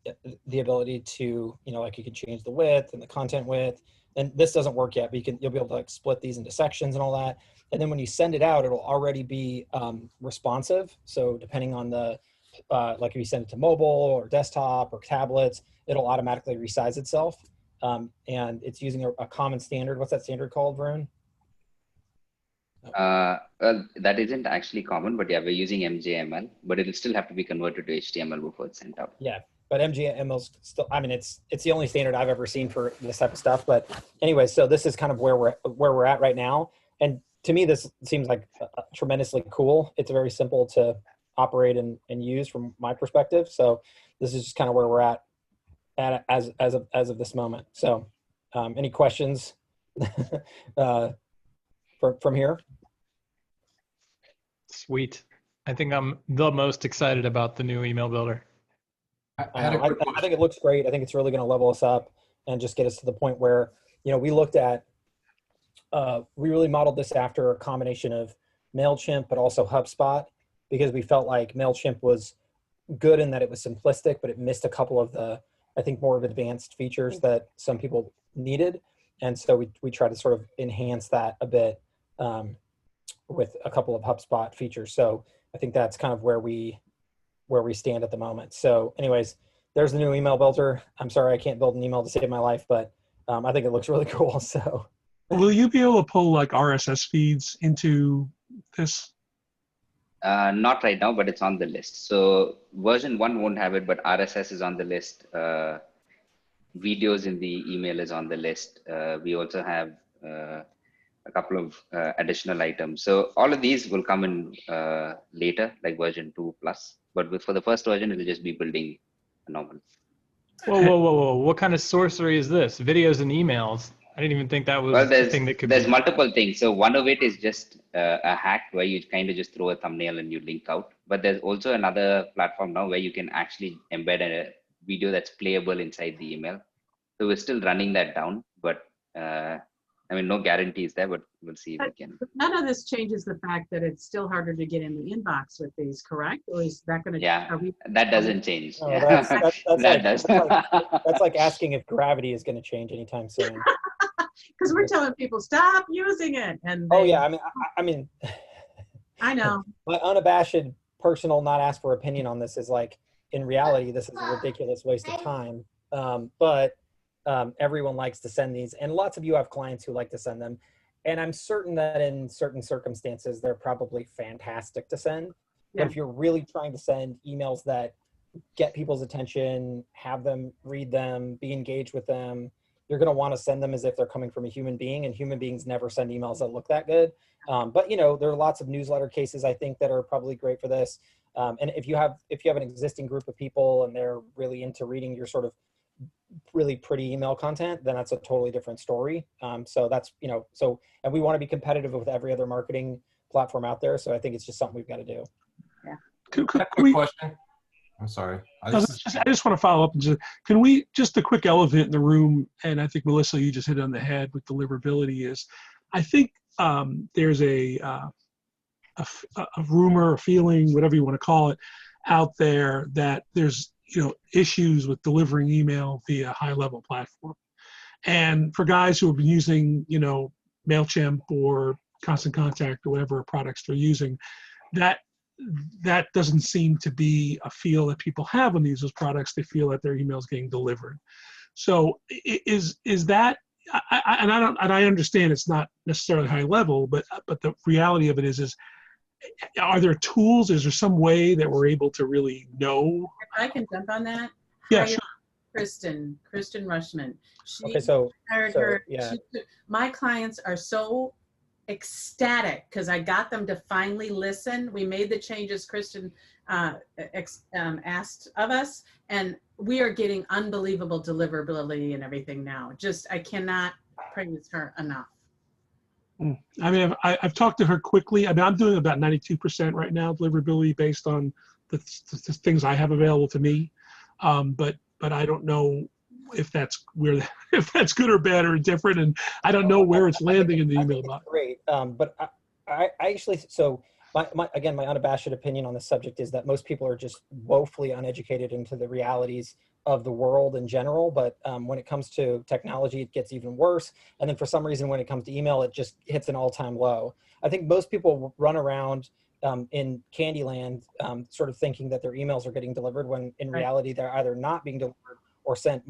the ability to, like you can change the width and the content width. And this doesn't work yet, but you'll be able to like split these into sections and all that. And then when you send it out, it'll already be responsive. So depending on the, like if you send it to mobile or desktop or tablets, it'll automatically resize itself. And it's using a common standard. What's that standard called, Varun? Well, that isn't actually common, but yeah, we're using MJML, but it'll still have to be converted to HTML before it's sent out. Yeah, but MJML's still, I mean, it's the only standard I've ever seen for this type of stuff. But anyway, so this is kind of where we're at right now. And to me, this seems like tremendously cool. It's very simple to operate and use from my perspective. So this is just kind of where we're at as of this moment. So any questions from here? Sweet. I think I'm the most excited about the new email builder. I think it looks great. I think it's really going to level us up and just get us to the point where, we looked at, we really modeled this after a combination of MailChimp, but also HubSpot, because we felt like MailChimp was good in that it was simplistic, but it missed a couple of the, I think, more of advanced features that some people needed. And so we try to sort of enhance that a bit with a couple of HubSpot features. So I think that's kind of where we stand at the moment. So anyways, there's the new email builder. I'm sorry I can't build an email to save my life, but I think it looks really cool. So will you be able to pull like RSS feeds into this? Not right now, but it's on the list. So version 1 won't have it, but RSS is on the list. Videos in the email is on the list. We also have a couple of additional items. So all of these will come in later, like version 2 plus. But for the first version, it'll just be building a normal. Whoa. What kind of sorcery is this? Videos and emails. I didn't even think that was the thing that could there's be. multiple things. So one of it is just a hack where you kind of just throw a thumbnail and you link out. But there's also another platform now where you can actually embed a video that's playable inside the email. So we're still running that down, but I mean, no guarantees there, but we'll see if we can. None of this changes the fact that it's still harder to get in the inbox with these, correct? Or is that going to? Yeah, that doesn't change. Oh, Yeah. that's like asking if gravity is going to change anytime soon. Because we're telling people stop using it, and oh yeah, I mean, I know. My unabashed personal, not asked for opinion on this is like, in reality, this is a ridiculous waste of time. But everyone likes to send these, and lots of you have clients who like to send them. And I'm certain that in certain circumstances, they're probably fantastic to send. Yeah. But if you're really trying to send emails that get people's attention, have them read them, be engaged with them, you're going to want to send them as if they're coming from a human being, and human beings never send emails that look that good. But there are lots of newsletter cases, I think, that are probably great for this. And if you have an existing group of people and they're really into reading your sort of really pretty email content, then that's a totally different story. So that's, and we want to be competitive with every other marketing platform out there. So I think it's just something we've got to do. Yeah. Quick question. I'm sorry. I just want to follow up and can we just a quick elephant in the room, and I think Melissa, you just hit it on the head with deliverability, is I think there's a rumor, a feeling, whatever you want to call it, out there that there's issues with delivering email via HighLevel platform. And for guys who have been using, MailChimp or Constant Contact or whatever products they're using, that doesn't seem to be a feel that people have when they use those products. They feel that their email is getting delivered. So is that, I understand it's not necessarily HighLevel, but the reality of it is are there tools? Is there some way that we're able to really know? I can jump on that. Yeah, sure. Kristen Rushman. My clients are so ecstatic because I got them to finally listen. We made the changes Kristen asked of us, and we are getting unbelievable deliverability and everything now. I cannot praise her enough. I mean, I've talked to her quickly. I mean, I'm doing about 92% right now deliverability based on the things I have available to me. But I don't know if that's if that's good or bad or different, and I don't know where it's landing in the email box. Great, but I actually, so again, my unabashed opinion on the subject is that most people are just woefully uneducated into the realities of the world in general. But when it comes to technology, it gets even worse. And then for some reason, when it comes to email, it just hits an all-time low. I think most people run around in Candyland sort of thinking that their emails are getting delivered when in reality, they're either not being delivered or sent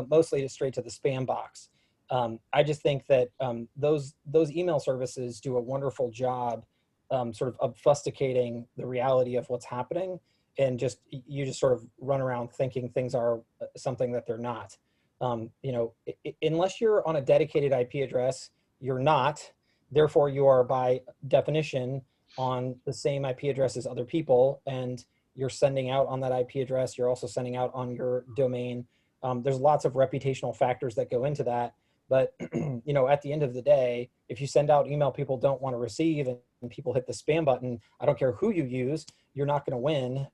mostly straight to the spam box. I just think that those email services do a wonderful job sort of obfuscating the reality of what's happening, and you just sort of run around thinking things are something that they're not. You know, unless you're on a dedicated IP address, you're not. Therefore, you are by definition on the same IP address as other people, and you're sending out on that IP address. You're also sending out on your domain. There's lots of reputational factors that go into that. But you know, at the end of the day, if you send out email people don't want to receive and people hit the spam button, I don't care who you use, you're not going to win.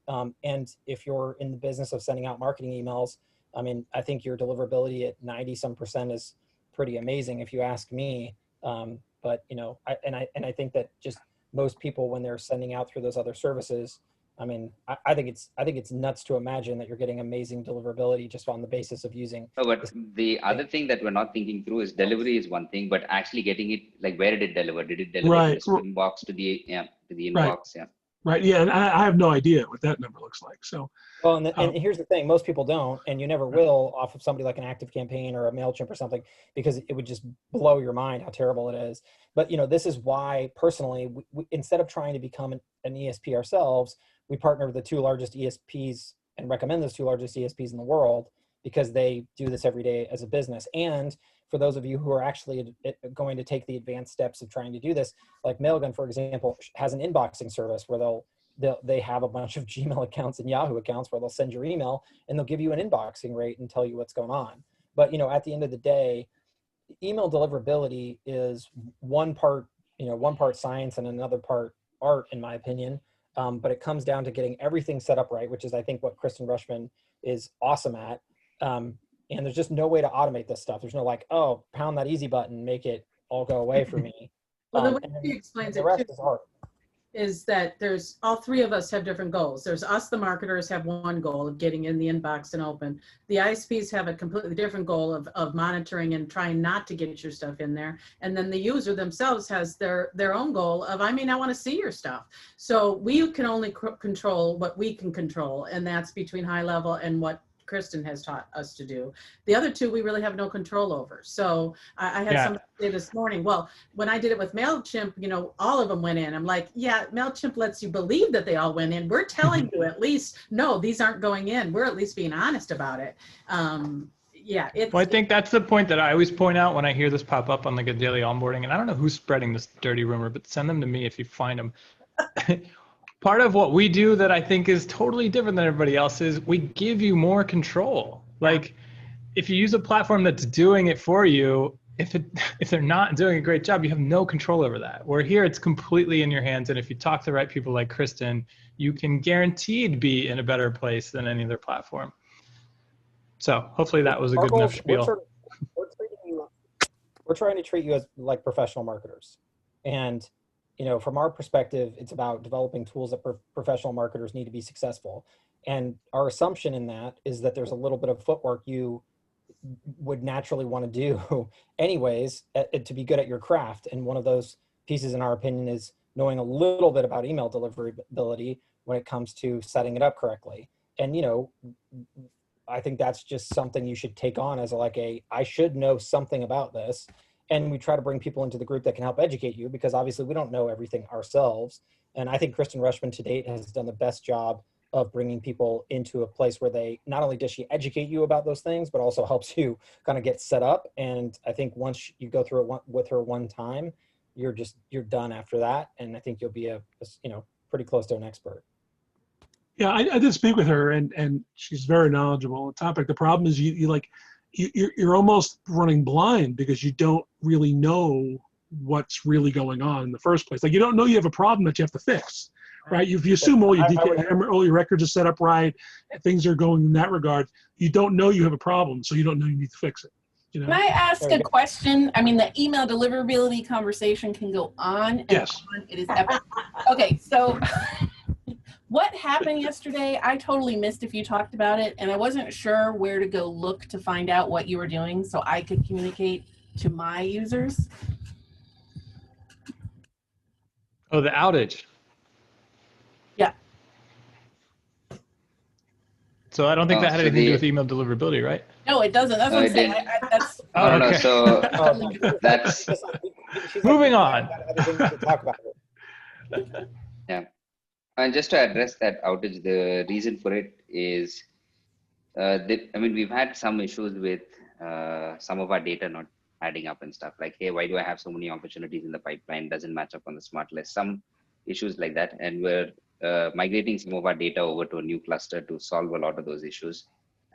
And if you're in the business of sending out marketing emails, I mean, I think your deliverability at 90% is pretty amazing if you ask me. But you know, I think that just most people, when they're sending out through those other services, I mean, I think it's nuts to imagine that you're getting amazing deliverability just on the basis of using. No, but the other thing that we're not thinking through is delivery is one thing, but actually getting it, like, where did it deliver? Did it deliver Right. from the inbox to the inbox? Right. Yeah. Right. Yeah, and I have no idea what that number looks like. So. Well, and here's the thing: most people don't, and you never will, off of somebody like an ActiveCampaign or a Mailchimp or something, because it would just blow your mind how terrible it is. But you know, this is why, personally, we, instead of trying to become an ESP ourselves, we partner with the two largest ESPs and recommend those two largest ESPs in the world because they do this every day as a business. And for those of you who are actually going to take the advanced steps of trying to do this, like Mailgun, for example, has an inboxing service where they have a bunch of Gmail accounts and Yahoo accounts where they'll send your email and they'll give you an inboxing rate and tell you what's going on. But, you know, at the end of the day, email deliverability is one part science and another part art, in my opinion. But it comes down to getting everything set up right, which is, I think, what Kristen Rushman is awesome at. And there's just no way to automate this stuff. There's no like, oh, pound that easy button, make it all go away for me. Well, the way he explains it is that there's all three of us have different goals. There's us, the marketers, have one goal of getting in the inbox and open. The ISPs have a completely different goal of monitoring and trying not to get your stuff in there. And then the user themselves has their own goal of, I mean, I want to see your stuff. So we can only control what we can control, and that's between HighLevel and what Kristen has taught us to do. The other two, we really have no control over. So I had somebody say this morning, well, when I did it with MailChimp, you know, all of them went in. I'm like, yeah, MailChimp lets you believe that they all went in. We're telling you at least, no, these aren't going in. We're at least being honest about it. Yeah. Well, I think that's the point that I always point out when I hear this pop up on like a daily onboarding, and I don't know who's spreading this dirty rumor, but send them to me if you find them. Part of what we do that I think is totally different than everybody else is we give you more control. Like if you use a platform that's doing it for you, if they're not doing a great job, you have no control over that. Where here it's completely in your hands. And if you talk to the right people like Kristen, you can guaranteed be in a better place than any other platform. So hopefully that was a good enough spiel. We're trying to treat you as like professional marketers. And you know, from our perspective, it's about developing tools that professional marketers need to be successful. And our assumption in that is that there's a little bit of footwork you would naturally want to do anyways to be good at your craft. And one of those pieces, in our opinion, is knowing a little bit about email deliverability when it comes to setting it up correctly. And, you know, I think that's just something you should take on as I should know something about this. And we try to bring people into the group that can help educate you, because obviously we don't know everything ourselves. And I think Kristen Rushman to date has done the best job of bringing people into a place where they, not only does she educate you about those things, but also helps you kind of get set up. And I think once you go through it with her one time, you're done after that. And I think you'll be pretty close to an expert. Yeah, I did speak with her, and she's very knowledgeable on the topic. The problem is you're almost running blind because you don't really know what's really going on in the first place. Like you don't know you have a problem that you have to fix, right? If you assume all your records are set up right, and things are going in that regard, you don't know you have a problem, so you don't know you need to fix it. You know? Can I ask a question? I mean, the email deliverability conversation can go on and on. It is epic. Okay, so what happened yesterday? I totally missed if you talked about it, and I wasn't sure where to go look to find out what you were doing so I could communicate to my users. Oh, the outage. Yeah. So I don't think that had anything to do with email deliverability, right? No, it doesn't. That's what I'm saying. That's No, so that's moving on. Yeah, and just to address that outage, the reason for it is, we've had some issues with some of our data not adding up and stuff. Like, hey, why do I have so many opportunities in the pipeline? Doesn't match up on the smart list. Some issues like that, and we're migrating some of our data over to a new cluster to solve a lot of those issues.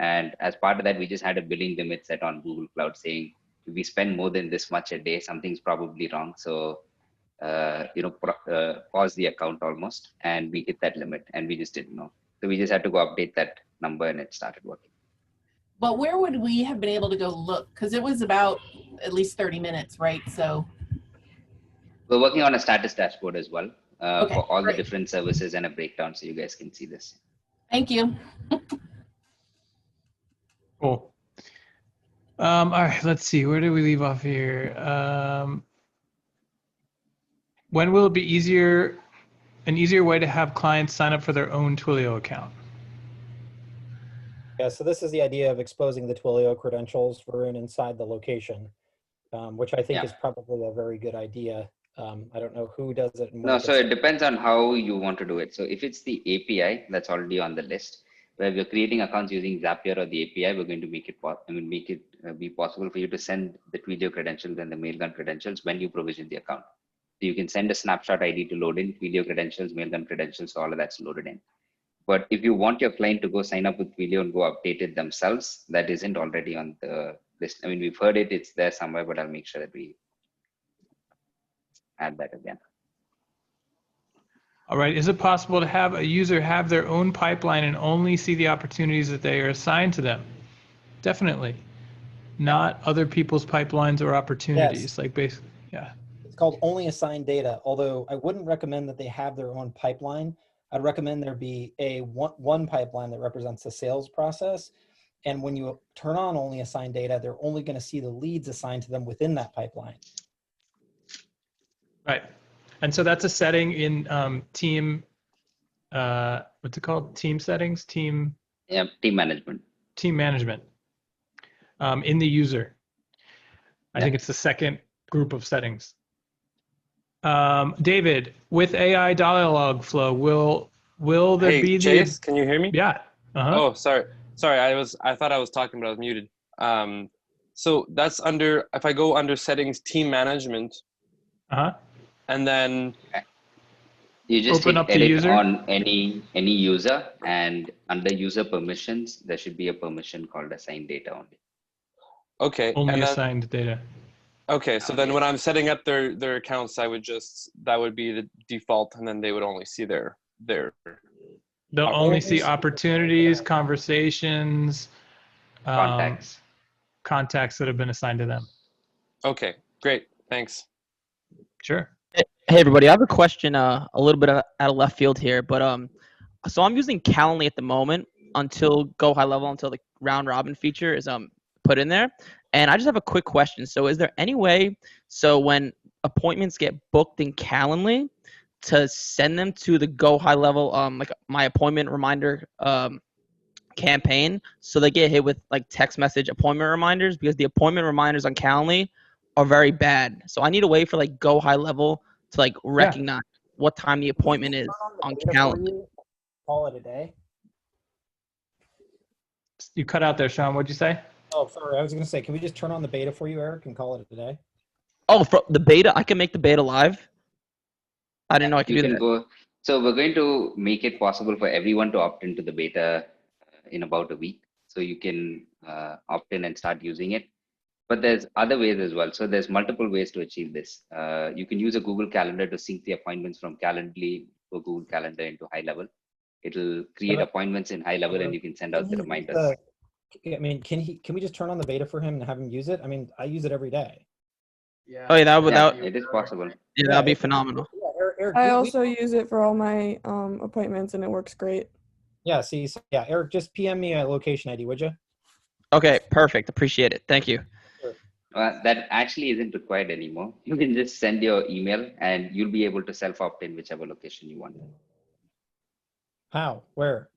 And as part of that, we just had a billing limit set on Google Cloud saying, if we spend more than this much a day, something's probably wrong. So, pause the account almost, and we hit that limit, and we just didn't know. So we just had to go update that number, and it started working. But where would we have been able to go look? Because it was about at least 30 minutes, right? So we're working on a status dashboard as well okay, for all great. the different services and a breakdown, so you guys can see this. Thank you. Cool. All right, let's see. Where did we leave off here? When will it be an easier way to have clients sign up for their own Twilio account? Yeah, so this is the idea of exposing the Twilio credentials for inside the location, which I think is probably a very good idea. I don't know who does it. No, so it depends on how you want to do it. So if it's the API that's already on the list, where we're creating accounts using Zapier or the API, we're going to make it be possible for you to send the Twilio credentials and the Mailgun credentials when you provision the account. So you can send a snapshot ID to load in Twilio credentials, Mailgun credentials, so all of that's loaded in. But if you want your client to go sign up with Twilio and go update it themselves, that isn't already on the list. I mean, we've heard it, it's there somewhere, but I'll make sure that we add that again. All right. Is it possible to have a user have their own pipeline and only see the opportunities that they are assigned to them? Definitely. Not other people's pipelines or opportunities. Yes. Like basically, yeah. It's called only assigned data, although I wouldn't recommend that they have their own pipeline. I'd recommend there be a one pipeline that represents the sales process. And when you turn on only assigned data, they're only going to see the leads assigned to them within that pipeline. Right. And so that's a setting in team, what's it called? Team settings? Team management. Team management in the user. I think it's the second group of settings. David, with AI Dialogflow, will there be the... Chase, can you hear me? Yeah. Oh, sorry. I thought I was talking, but I was muted. So that's under, if I go under settings, team management, and then you just open up the user on any user, and under user permissions, there should be a permission called assigned data only. Okay. Only assigned data. Okay, so then when I'm setting up their accounts, that would be the default, and then they would only see their. They'll only see opportunities, conversations, contacts that have been assigned to them. Okay, great, thanks. Sure. Hey everybody, I have a question a little bit out of left field here, but so I'm using Calendly at the moment until until the round robin feature is put in there. And I just have a quick question. So is there any way, so when appointments get booked in Calendly, to send them to the HighLevel, like my appointment reminder campaign, so they get hit with like text message appointment reminders? Because the appointment reminders on Calendly are very bad. So I need a way for like HighLevel to like recognize what time the appointment is on Calendly. Call it a day. You cut out there, Sean. What'd you say? Oh, sorry. I was going to say, can we just turn on the beta for you, Eric, and call it a day? Oh, for the beta, I can make the beta live? I didn't know I could do that. So we're going to make it possible for everyone to opt into the beta in about a week. So you can opt in and start using it. But there's other ways as well. So there's multiple ways to achieve this. You can use a Google Calendar to sync the appointments from Calendly to Google Calendar into HighLevel. It'll create appointments in HighLevel, and you can send out the reminders. I mean, can we just turn on the beta for him and have him use it? I mean, I use it every day. Yeah. Oh yeah, it is possible. Yeah, that'd be phenomenal. Eric, I also use it for all my appointments, and it works great. Yeah. See, so, yeah, Eric, just PM me a location ID, would you? Okay, perfect. Appreciate it. Thank you. That actually isn't required anymore. You can just send your email, and you'll be able to self-opt in whichever location you want. How? Where?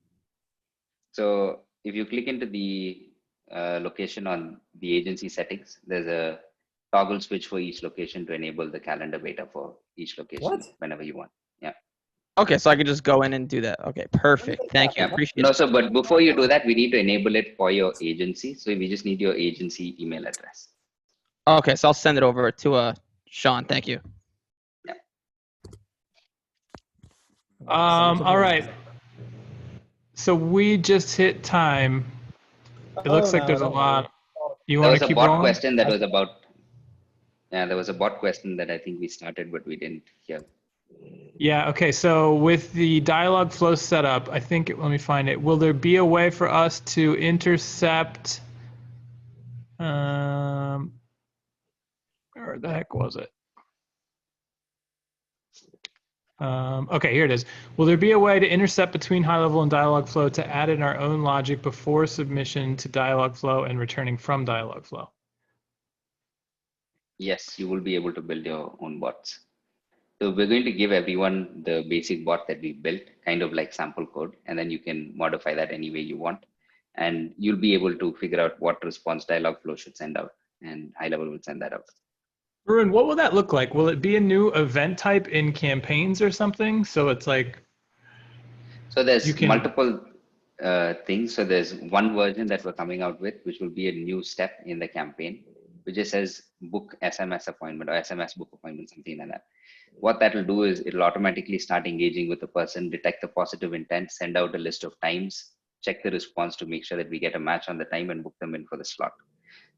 So if you click into the location on the agency settings, there's a toggle switch for each location to enable the calendar beta for each location whenever you want. Yeah. Okay, so I can just go in and do that. Okay, perfect. Thank you. Appreciate No, it. so but before you do that, we need to enable it for your agency. So we just need your agency email address. Okay, so I'll send it over to Sean. Thank you. All right. So we just hit time. It looks like there's a lot. You want to keep There was a bot rolling? question that was about. Yeah, there was a bot question that I think we started, but we didn't hear. Yeah, okay, so with the Dialogflow setup, I think, let me find it. Will there be a way for us to intercept, where the heck was it? Okay, here it is. Will there be a way to intercept between HighLevel and Dialogflow to add in our own logic before submission to Dialogflow and returning from Dialogflow? Yes, you will be able to build your own bots. So we're going to give everyone the basic bot that we built, kind of like sample code, and then you can modify that any way you want. And you'll be able to figure out what response Dialogflow should send out, and HighLevel will send that out. Varun, what will that look like? Will it be a new event type in campaigns or something? So it's like... So there's multiple things. So there's one version that we're coming out with, which will be a new step in the campaign, which just says book SMS appointment or SMS book appointment, something like that. What that will do is it'll automatically start engaging with the person, detect the positive intent, send out a list of times, check the response to make sure that we get a match on the time and book them in for the slot.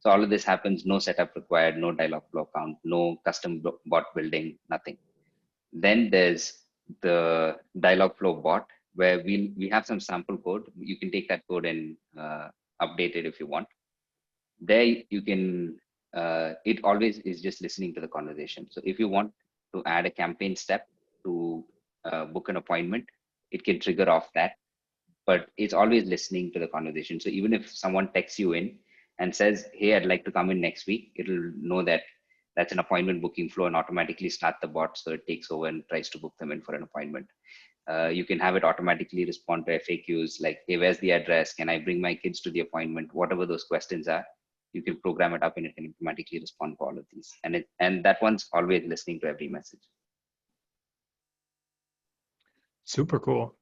So all of this happens, no setup required, no Dialogflow account, no custom bot building, nothing. Then there's the Dialogflow bot, where we have some sample code. You can take that code and update it if you want. There you can, it always is just listening to the conversation. So if you want to add a campaign step to book an appointment, it can trigger off that, but it's always listening to the conversation. So even if someone texts you in and says, hey, I'd like to come in next week, it'll know that that's an appointment booking flow and automatically start the bot. So it takes over and tries to book them in for an appointment. You can have it automatically respond to FAQs like, hey, where's the address? Can I bring my kids to the appointment? Whatever those questions are, you can program it up and it can automatically respond to all of these. And that one's always listening to every message. Super cool.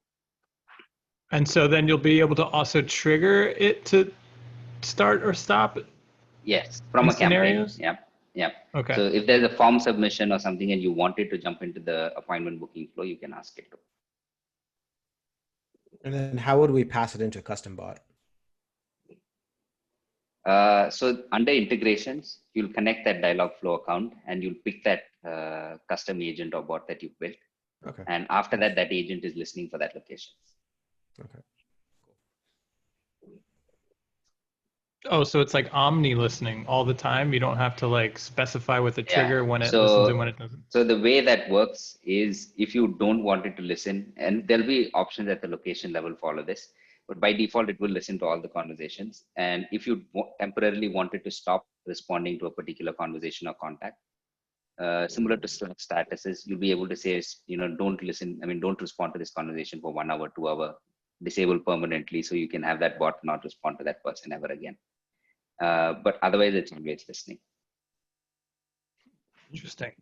And so then you'll be able to also trigger it to start or stop? Yes, from a campaign. Yeah. Yeah. Okay. So if there's a form submission or something and you want it to jump into the appointment booking flow, you can ask it to. And then how would we pass it into a custom bot? So under integrations, you'll connect that Dialogflow account and you'll pick that custom agent or bot that you've built. Okay. And after that, that agent is listening for that location. Okay. Oh, so it's like omni listening all the time. You don't have to like specify with the trigger when it listens and when it doesn't. So the way that works is if you don't want it to listen, and there'll be options at the location level for all of this, but by default, it will listen to all the conversations. And if you temporarily wanted to stop responding to a particular conversation or contact, similar to Slack statuses, you'll be able to say, don't listen. I mean, don't respond to this conversation for 1 hour, 2 hour, disable permanently. So you can have that bot not respond to that person ever again. But otherwise, it's always listening. Interesting.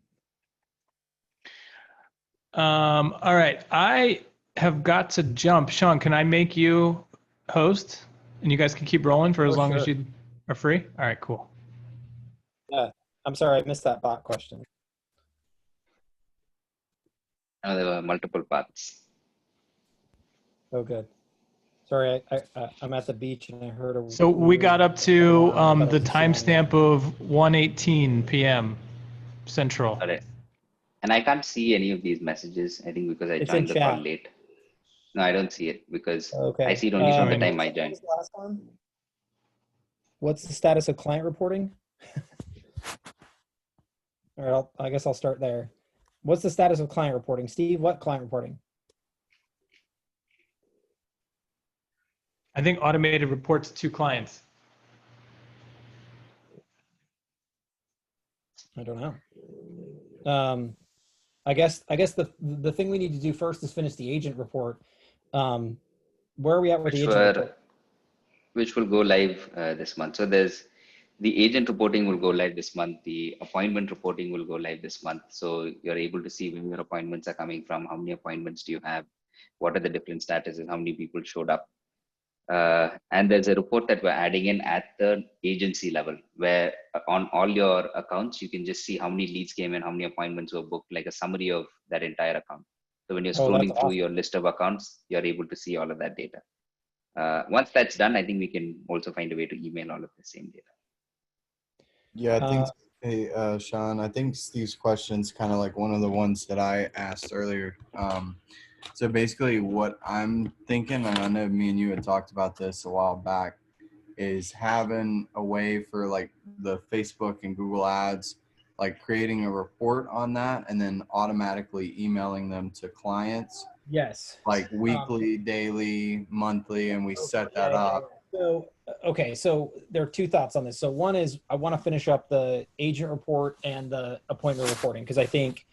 All right, I have got to jump. Sean, can I make you host? And you guys can keep rolling for as long as you are free? All right, cool. Yeah, I'm sorry, I missed that bot question. There were multiple paths. Oh, good. Sorry, I'm at the beach and I heard a. So we got up to alarm, but I the was listening. timestamp of 1:18 p.m. Central. Got it. And I can't see any of these messages. I think because I It's in joined the call chat. late. No, I don't see it because Okay. I see it only from the time I What joined. was the last one? What's the status of client reporting? All right, I guess I'll start there. What's the status of client reporting? Steve, what client reporting? I think automated reports to clients. I don't know. I guess the thing we need to do first is finish the agent report. Where are we at with the agent report? Which will go live this month. So there's the agent reporting will go live this month. The appointment reporting will go live this month. So you're able to see when your appointments are coming from, how many appointments do you have, what are the different statuses, how many people showed up. And there's a report that we're adding in at the agency level, where on all your accounts, you can just see how many leads came in, how many appointments were booked, like a summary of that entire account. So when you're scrolling through your list of accounts, you're able to see all of that data. Once that's done, I think we can also find a way to email all of the same data. Yeah, I think, hey, Sean, I think Steve's question's kind of like one of the ones that I asked earlier. So basically what I'm thinking, and I know me and you had talked about this a while back, is having a way for like the Facebook and Google ads, like creating a report on that and then automatically emailing them to clients. Yes. Like weekly, daily, monthly, and we set that up. So, okay, so there are two thoughts on this. So one is I want to finish up the agent report and the appointment reporting because I think,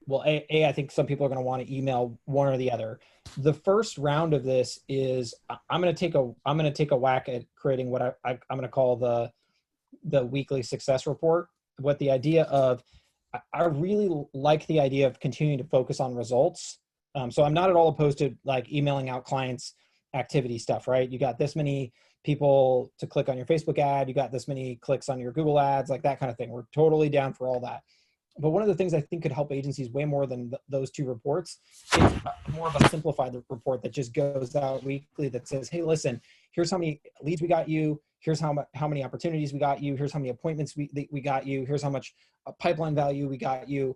well, I think some people are going to want to email one or the other. The first round of this is I'm going to take a whack at creating what I'm going to call the weekly success report. What the idea of, I really like the idea of continuing to focus on results. So I'm not at all opposed to like emailing out clients activity stuff, right? You got this many people to click on your Facebook ad, you got this many clicks on your Google ads, like that kind of thing. We're totally down for all that. But one of the things I think could help agencies way more than those two reports is more of a simplified report that just goes out weekly that says, hey, listen, here's how many leads we got you. Here's how many opportunities we got you. Here's how many appointments we got you. Here's how much pipeline value we got you.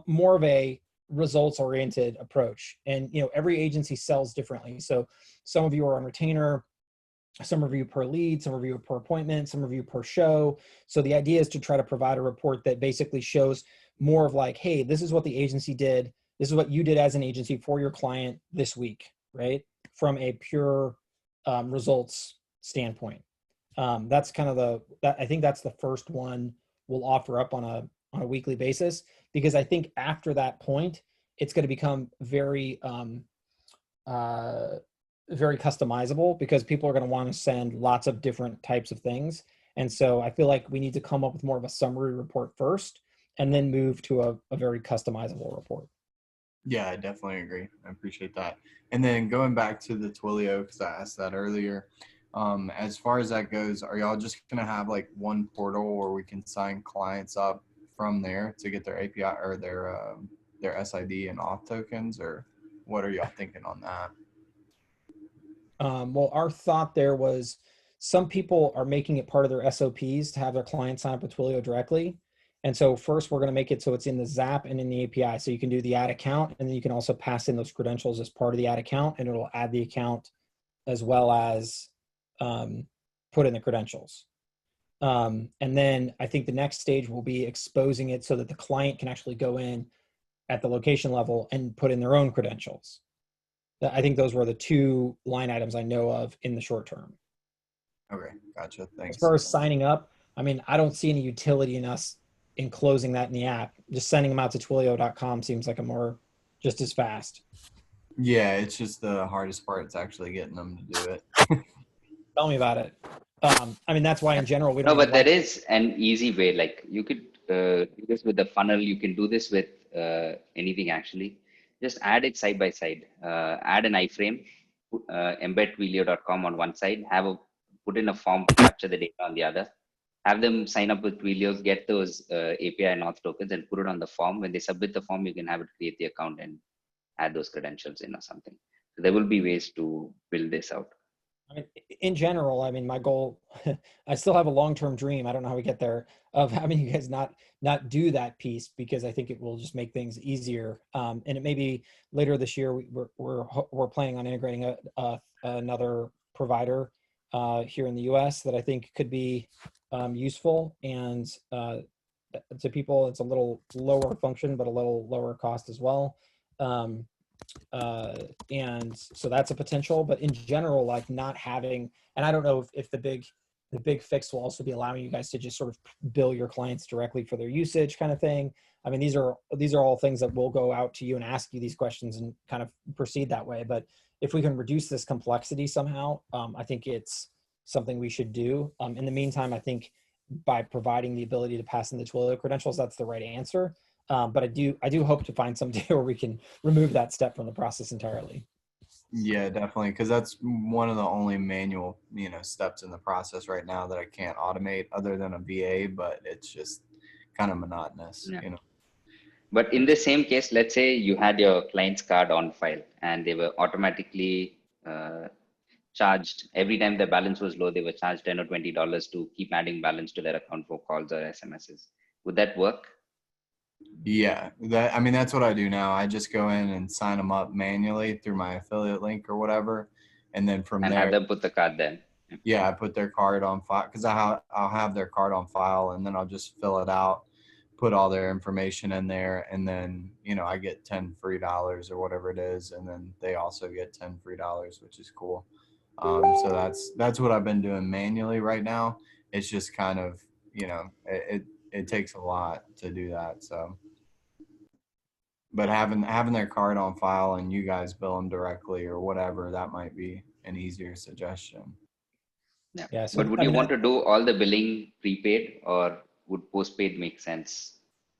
More of a results-oriented approach. And every agency sells differently. So some of you are on retainer, some of you per lead, some of you per appointment, some of you per show. So the idea is to try to provide a report that basically shows more of like, hey, this is what the agency did. This is what you did as an agency for your client this week, right? From a pure results standpoint. That's kind of I think that's the first one we'll offer up on a weekly basis, because I think after that point, it's going to become very, very customizable because people are going to want to send lots of different types of things. And so I feel like we need to come up with more of a summary report first and then move to a very customizable report. Yeah, I definitely agree. I appreciate that. And then going back to the Twilio, because I asked that earlier, as far as that goes, are y'all just going to have like one portal where we can sign clients up from there to get their API or their SID and auth tokens, or what are y'all thinking on that? Well, our thought there was some people are making it part of their SOPs to have their clients sign up with Twilio directly. And so first we're going to make it so it's in the Zap and in the API. So you can do the ad account, and then you can also pass in those credentials as part of the ad account, and it'll add the account as well as put in the credentials. And then I think the next stage will be exposing it so that the client can actually go in at the location level and put in their own credentials. I think those were the two line items I know of in the short term. Okay, gotcha. Thanks. As far as signing up, I mean, I don't see any utility in us enclosing that in the app. Just sending them out to twilio.com seems like just as fast. Yeah, it's just the hardest part. It's actually getting them to do it. Tell me about it. I mean, that's why in general we don't. No, but there is an easy way. Like you could do this with the funnel. You can do this with anything actually. Just add it side by side. Add an iframe, embed Twilio.com on one side, put in a form to capture the data on the other. Have them sign up with Twilio, get those API and auth tokens, and put it on the form. When they submit the form, you can have it create the account and add those credentials in or something. So there will be ways to build this out. I mean, in general, I mean, my goal, I still have a long-term dream. I don't know how we get there, of having you guys not do that piece, because I think it will just make things easier. And it may be later this year, we're planning on integrating another provider here in the US that I think could be useful, and to people, it's a little lower function, but a little lower cost as well. And so that's a potential, but in general, like not having, and I don't know if the big fix will also be allowing you guys to just sort of bill your clients directly for their usage kind of thing. I mean, these are all things that will go out to you and ask you these questions and kind of proceed that way. But if we can reduce this complexity somehow, I think it's something we should do. In the meantime, I think by providing the ability to pass in the Twilio credentials, that's the right answer. But I do hope to find some day where we can remove that step from the process entirely. Yeah, definitely, because that's one of the only manual, steps in the process right now that I can't automate other than a VA, but it's just kind of monotonous, Yeah. But in the same case, let's say you had your client's card on file and they were automatically charged every time the balance was low, they were charged $10 or $20 to keep adding balance to their account for calls or SMSs. Would that work? Yeah, that's what I do now. I just go in and sign them up manually through my affiliate link or whatever, and then from there, have them put the card then. Yeah, I put their card on file, because I'll have their card on file, and then I'll just fill it out, put all their information in there, and then I get $10 free or whatever it is, and then they also get $10 free, which is cool. So that's what I've been doing manually right now. It's just kind of it takes a lot to do that. So, but having their card on file and you guys bill them directly or whatever, that might be an easier suggestion. Yeah. So, but would you want to do all the billing prepaid, or would postpaid make sense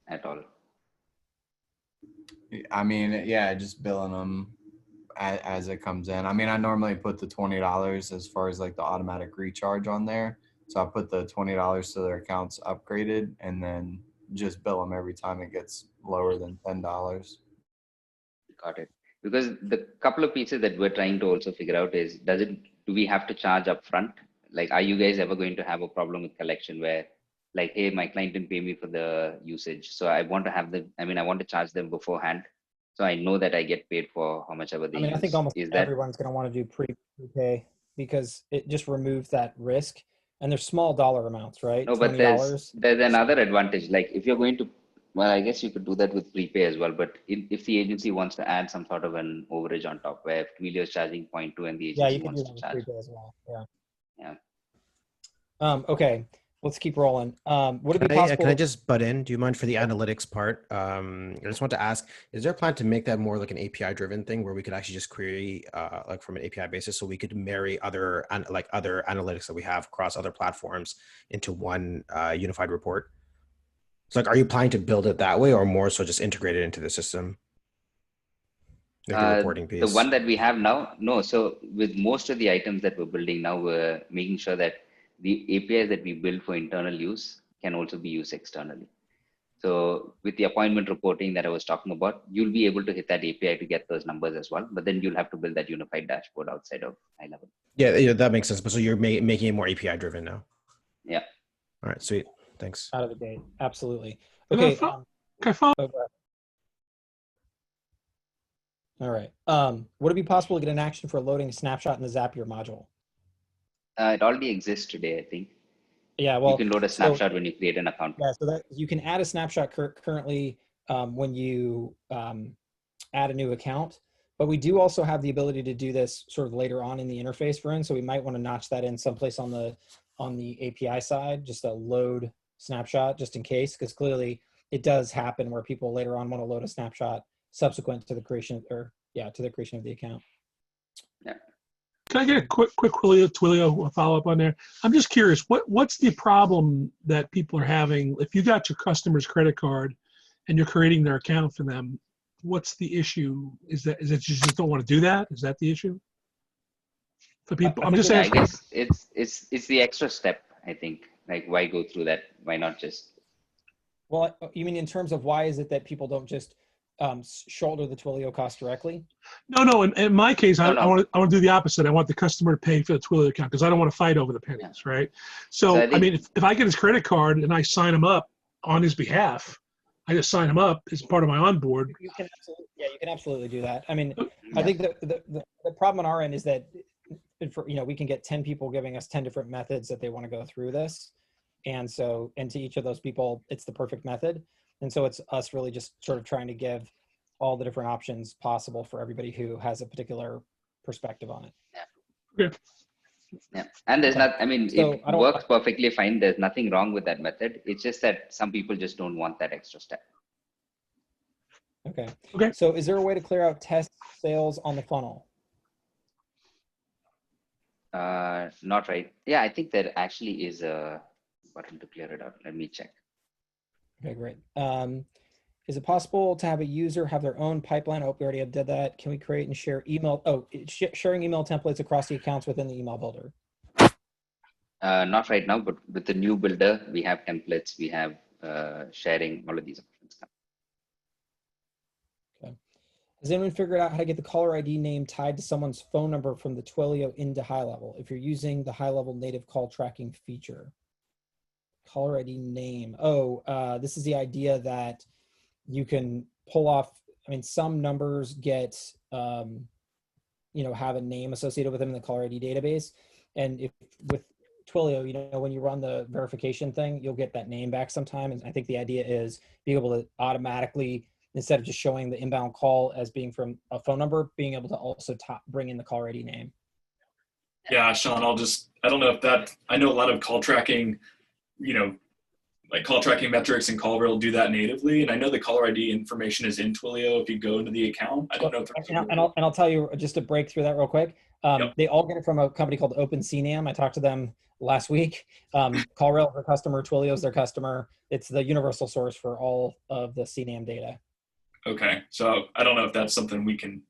at all? I mean, yeah, just billing them as it comes in. I mean, I normally put the $20 as far as like the automatic recharge on there. So I put the $20 so their account's upgraded, and then just bill them every time it gets lower than $10. Got it. Because the couple of pieces that we're trying to also figure out is, do we have to charge up front? Like, are you guys ever going to have a problem with collection where, like, hey, my client didn't pay me for the usage, so I want to I want to charge them beforehand, so I know that I get paid for how much ever they use. I think almost everyone's going to want to do prepay, because it just removes that risk, and there's small dollar amounts, right? No, but there's another advantage. Like, if you're going to, well, I guess you could do that with prepay as well. But if the agency wants to add some sort of an overage on top, where Twilio is charging 0.2 and the agency wants to charge, prepay as well. Yeah. Okay, let's keep rolling. Would it be possible? Can I just butt in? Do you mind for the analytics part? I just want to ask, is there a plan to make that more like an API driven thing where we could actually just query like from an API basis, so we could marry other analytics that we have across other platforms into one unified report? So like, are you planning to build it that way, or more so just integrate it into the system? Like the reporting piece. The one that we have now, no. So with most of the items that we're building now, we're making sure that the APIs that we build for internal use can also be used externally. So with the appointment reporting that I was talking about, you'll be able to hit that API to get those numbers as well. But then you'll have to build that unified dashboard outside of HighLevel. Yeah, that makes sense. But so you're making it more API driven now. Yeah. All right, sweet. Thanks. Out of the gate, absolutely. Okay. All right. Would it be possible to get an action for loading a snapshot in the Zapier module? It already exists today, I think. Yeah, well, you can load a snapshot when you create an account. Yeah, so that you can add a snapshot currently when you add a new account, but we do also have the ability to do this sort of later on in the interface, Varun. So we might want to notch that in someplace on the API side, just a load snapshot, just in case, because clearly it does happen where people later on want to load a snapshot subsequent to the creation of the account. Yeah. Can I get a quick Twilio follow-up on there? I'm just curious, what's the problem that people are having if you got your customer's credit card and you're creating their account for them? What's the issue? Is it you just don't want to do that? Is that the issue for people? I'm just asking. I guess it's the extra step. I think, like, why go through that? Why not just? Well, you mean in terms of why is it that people don't just shoulder the Twilio cost directly? No. In my case, I No. want to do the opposite. I want the customer to pay for the Twilio account because I don't want to fight over the pennies, right? So I mean, if I get his credit card and I sign him up on his behalf, I just sign him up as part of my onboard. You can absolutely do that. I mean, I think the problem on our end is that we can get 10 people giving us 10 different methods that they want to go through this, and to each of those people, it's the perfect method. And so it's us really just sort of trying to give all the different options possible for everybody who has a particular perspective on it. Yeah, and there's not. I mean, So it works perfectly fine. There's nothing wrong with that method. It's just that some people just don't want that extra step. Okay. So is there a way to clear out test sales on the funnel? Not right. Yeah, I think there actually is a button to clear it out. Let me check. Okay, great. Is it possible to have a user have their own pipeline? Oh, we already did that. Can we create and share email? Oh, sharing email templates across the accounts within the email builder. Not right now, but with the new builder, we have templates, we have sharing, all of these options. Okay. Has anyone figured out how to get the caller ID name tied to someone's phone number from the Twilio into HighLevel if you're using the HighLevel native call tracking feature? Caller ID name. This is the idea that you can pull off. I mean, some numbers get, have a name associated with them in the caller ID database. And if with Twilio, when you run the verification thing, you'll get that name back sometime. And I think the idea is being able to automatically, instead of just showing the inbound call as being from a phone number, being able to also bring in the caller ID name. Yeah, Sean, I don't know if that, I know a lot of call tracking, like call tracking metrics and CallRail do that natively. And I know the caller ID information is in Twilio if you go into the account. I don't know if I'll tell you, just to break through that real quick. They all get it from a company called OpenCNAM. I talked to them last week. CallRail is their customer, Twilio is their customer. It's the universal source for all of the CNAM data. Okay, so I don't know if that's something we can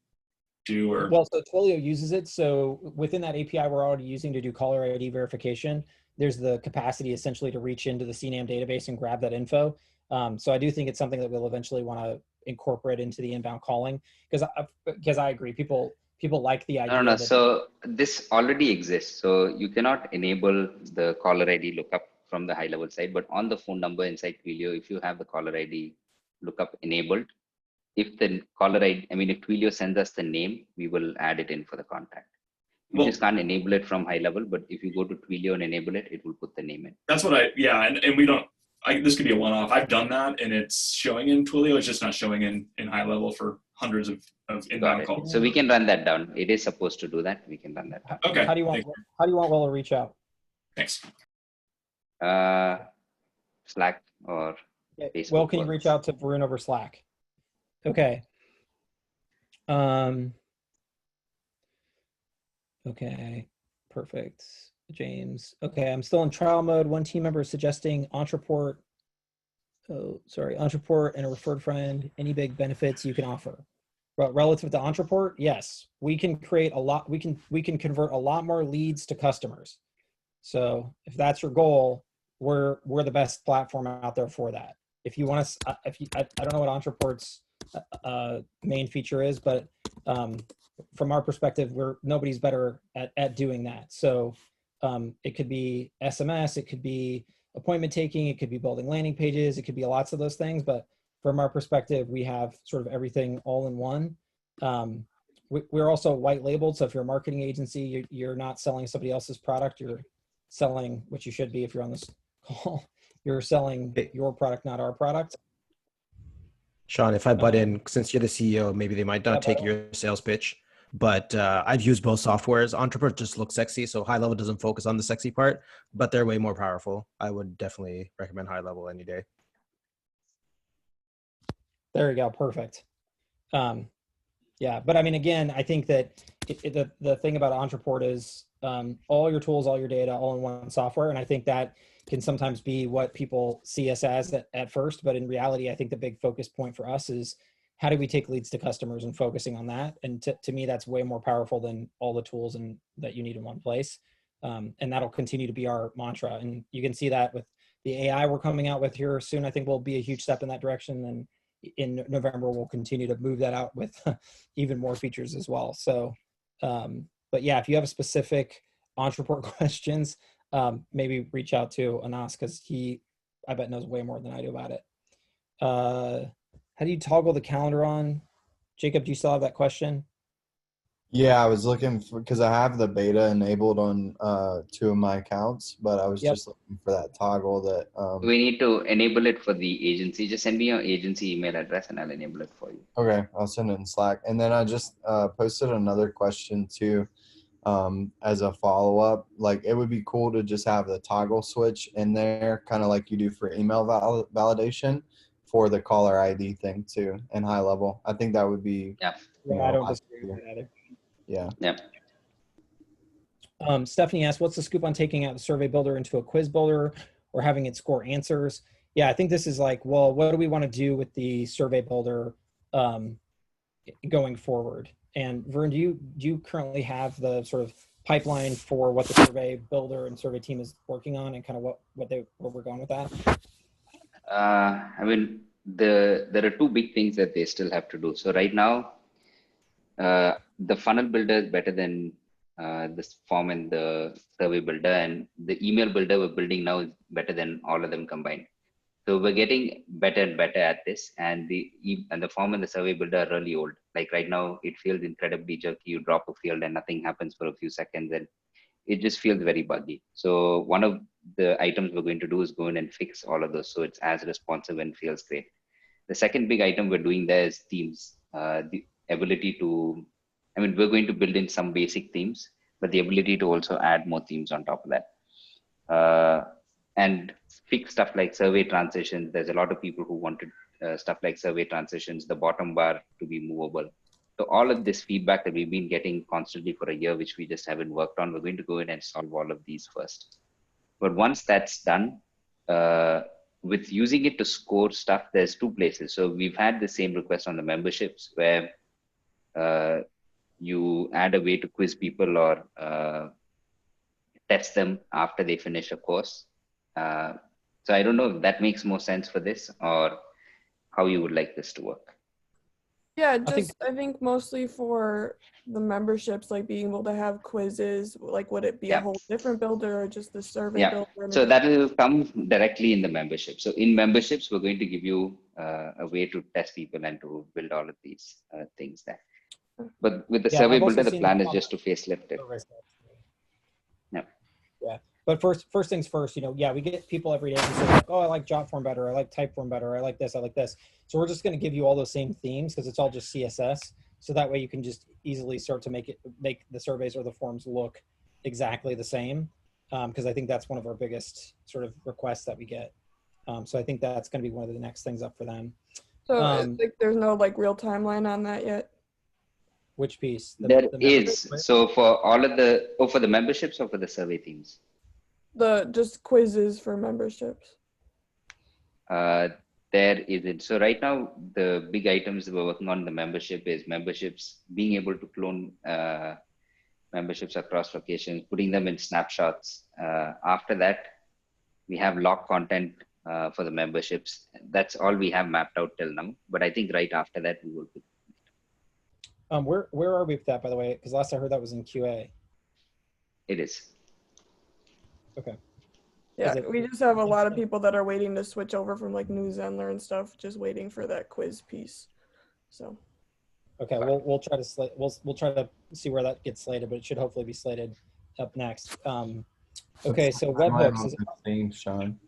do or. Well, so Twilio uses it. So within that API we're already using to do caller ID verification, there's the capacity essentially to reach into the CNAM database and grab that info. So I do think it's something that we'll eventually want to incorporate into the inbound calling because I agree. People like the idea. No. So this already exists. So you cannot enable the caller ID lookup from the HighLevel side, but on the phone number inside Twilio, if you have the caller ID lookup enabled, if the caller ID, if Twilio sends us the name, we will add it in for the contact. You just can't enable it from HighLevel, but if you go to Twilio and enable it, it will put the name in. That's what and we don't, this could be a one-off. I've done that and it's showing in Twilio. It's just not showing in HighLevel for hundreds of inbound calls. So we can run that down. It is supposed to do that. We can run that down. Okay. How do you want Will to reach out? Thanks. Slack or Facebook. Will, can you reach out to Varun over Slack? Okay. Okay, perfect. James. Okay, I'm still in trial mode. One team member is suggesting Entreport and a referred friend. Any big benefits you can offer? But relative to Entreport, yes, we can create a lot. We can convert a lot more leads to customers. So if that's your goal, we're the best platform out there for that. If you want to, I don't know what Entreport's main feature is, but from our perspective, nobody's better at doing that. So it could be SMS, it could be appointment taking, it could be building landing pages, it could be lots of those things. But from our perspective, we have sort of everything all in one. We're also white labeled. So if you're a marketing agency, you're not selling somebody else's product, you're selling, which you should be if you're on this call, you're selling your product, not our product. Sean, if I butt in, since you're the CEO, maybe they might not take your sales pitch, but I've used both softwares. Entrepreneur just looks sexy, so HighLevel doesn't focus on the sexy part, but they're way more powerful. I would definitely recommend HighLevel any day. There you go, perfect. Yeah, but I mean, again, I think that the thing about Entreport is all your tools, all your data, all in one software, and I think that can sometimes be what people see us as at first, but in reality, I think the big focus point for us is how do we take leads to customers and focusing on that. And to me, that's way more powerful than all the tools that you need in one place. And that'll continue to be our mantra. And you can see that with the AI we're coming out with here soon. I think will be a huge step in that direction. And in November, we'll continue to move that out with even more features as well. So, but yeah, if you have specific launch report questions, maybe reach out to Anas, because I bet knows way more than I do about it. How do you toggle the calendar on? Jacob, do you still have that question? Yeah, I was looking for, because I have the beta enabled on 2 of my accounts, but I was just looking for that toggle that. We need to enable it for the agency. Just send me your agency email address and I'll enable it for you. Okay, I'll send it in Slack. And then I just posted another question too, as a follow-up. Like, it would be cool to just have the toggle switch in there, kind of like you do for email validation, for the caller ID thing too, in HighLevel. I think that would be. Yeah. I don't disagree with that either. Yeah. Yeah. Stephanie asked, what's the scoop on taking out the survey builder into a quiz builder or having it score answers? Yeah, I think this is like, well, what do we want to do with the survey builder going forward? And Vern, do you currently have the sort of pipeline for what the survey builder and survey team is working on, and kind of where we're going with that? I mean, there are 2 big things that they still have to do. So right now, the funnel builder is better than this form and the survey builder, and the email builder we're building now is better than all of them combined. So we're getting better and better at this, and the form and the survey builder are really old. Like right now, it feels incredibly jerky. You drop a field and nothing happens for a few seconds, and it just feels very buggy. So one of the items we're going to do is go in and fix all of those so it's as responsive and feels great. The second big item we're doing there is themes. The ability to, I mean, we're going to build in some basic themes, but the ability to also add more themes on top of that. And fix stuff like survey transitions. There's a lot of people who wanted stuff like survey transitions, the bottom bar to be movable. So all of this feedback that we've been getting constantly for a year, which we just haven't worked on, we're going to go in and solve all of these first. But once that's done, with using it to score stuff, there's 2 places. So we've had the same request on the memberships where you add a way to quiz people or test them after they finish a course. So I don't know if that makes more sense for this, or how you would like this to work. Yeah, I think mostly for the memberships, like being able to have quizzes, like would it be a whole different builder or just the survey builder? So that will come directly in the membership. So in memberships, we're going to give you a way to test people and to build all of these things there. But with the survey builder, the plan is just to facelift it. Yeah. But first things first, we get people every day who say like, oh, I like Jotform better, I like Typeform better, I like this, I like this. So we're just going to give you all those same themes because it's all just CSS. So that way you can just easily start to make the surveys or the forms look exactly the same. Because I think that's one of our biggest sort of requests that we get. So I think that's going to be one of the next things up for them. So like, there's no like real timeline on that yet? Which piece? There is. So for all of for the memberships or for the survey themes? Just quizzes for memberships. There isn't. So right now, the big items that we're working on the membership is memberships, being able to clone memberships across locations, putting them in snapshots. After that, we have lock content for the memberships. That's all we have mapped out till now. But I think right after that, we will. Where are we with that, by the way? Because last I heard that was in QA. It is. Okay. Yeah, we just have a lot of people that are waiting to switch over from like Newsendler and stuff, just waiting for that quiz piece. So. Okay, we'll try to we'll try to see where that gets slated, but it should hopefully be slated up next. Okay, so webhooks is themes, Sean.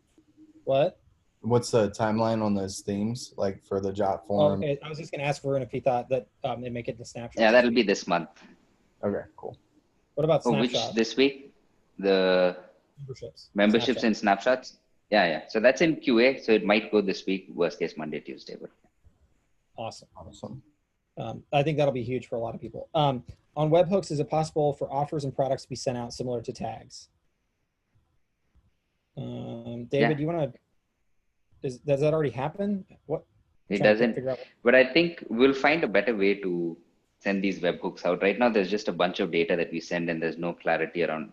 What? What's the timeline on those themes, like for the Jotform? Okay, I was just going to ask Varun if he thought that they make it in the snapshot. Yeah, that'll be this month. Okay, cool. What about which snapshot? this week? The memberships and snapshots. Yeah. So that's in QA. So it might go this week. Worst case Monday, Tuesday. But Awesome. I think that'll be huge for a lot of people. On webhooks, is it possible for offers and products to be sent out similar to tags? David, do you want to? Does that already happen? What? It doesn't. But I think we'll find a better way to send these webhooks out. Right now, there's just a bunch of data that we send, and there's no clarity around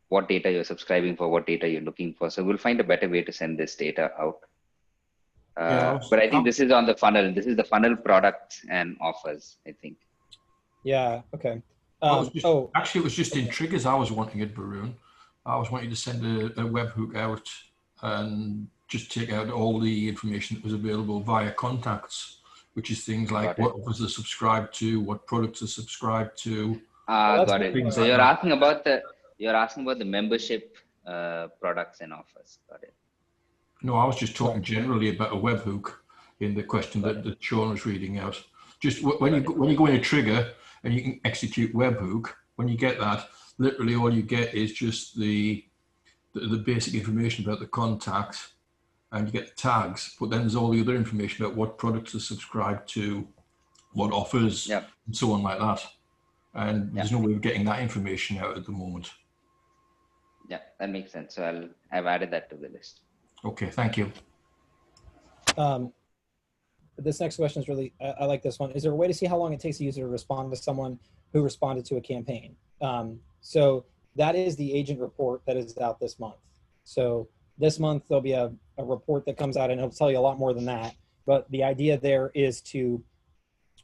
what data you're subscribing for, what data you're looking for. So we'll find a better way to send this data out. But I think this is on the funnel. This is the funnel products and offers, I think. Yeah, okay. Actually, it was just in triggers I was wanting it, Varun. I was wanting to send a webhook out and just take out all the information that was available via contacts, which is things like what offers are subscribed to, what products are subscribed to. Got it. So you're asking about the membership products and offers. Got it. No, I was just talking generally about a webhook in the question that Sean was reading out. Just when you go in a trigger and you can execute webhook, when you get that, literally all you get is just the basic information about the contact, and you get the tags. But then there's all the other information about what products are subscribed to, what offers, and so on like that. And there's no way of getting that information out at the moment. Yeah, that makes sense. So I've added that to the list. Okay, thank you. This next question is really, I like this one. Is there a way to see how long it takes a user to respond to someone who responded to a campaign? So that is the agent report that is out this month. So this month there'll be a report that comes out and it'll tell you a lot more than that. But the idea there is to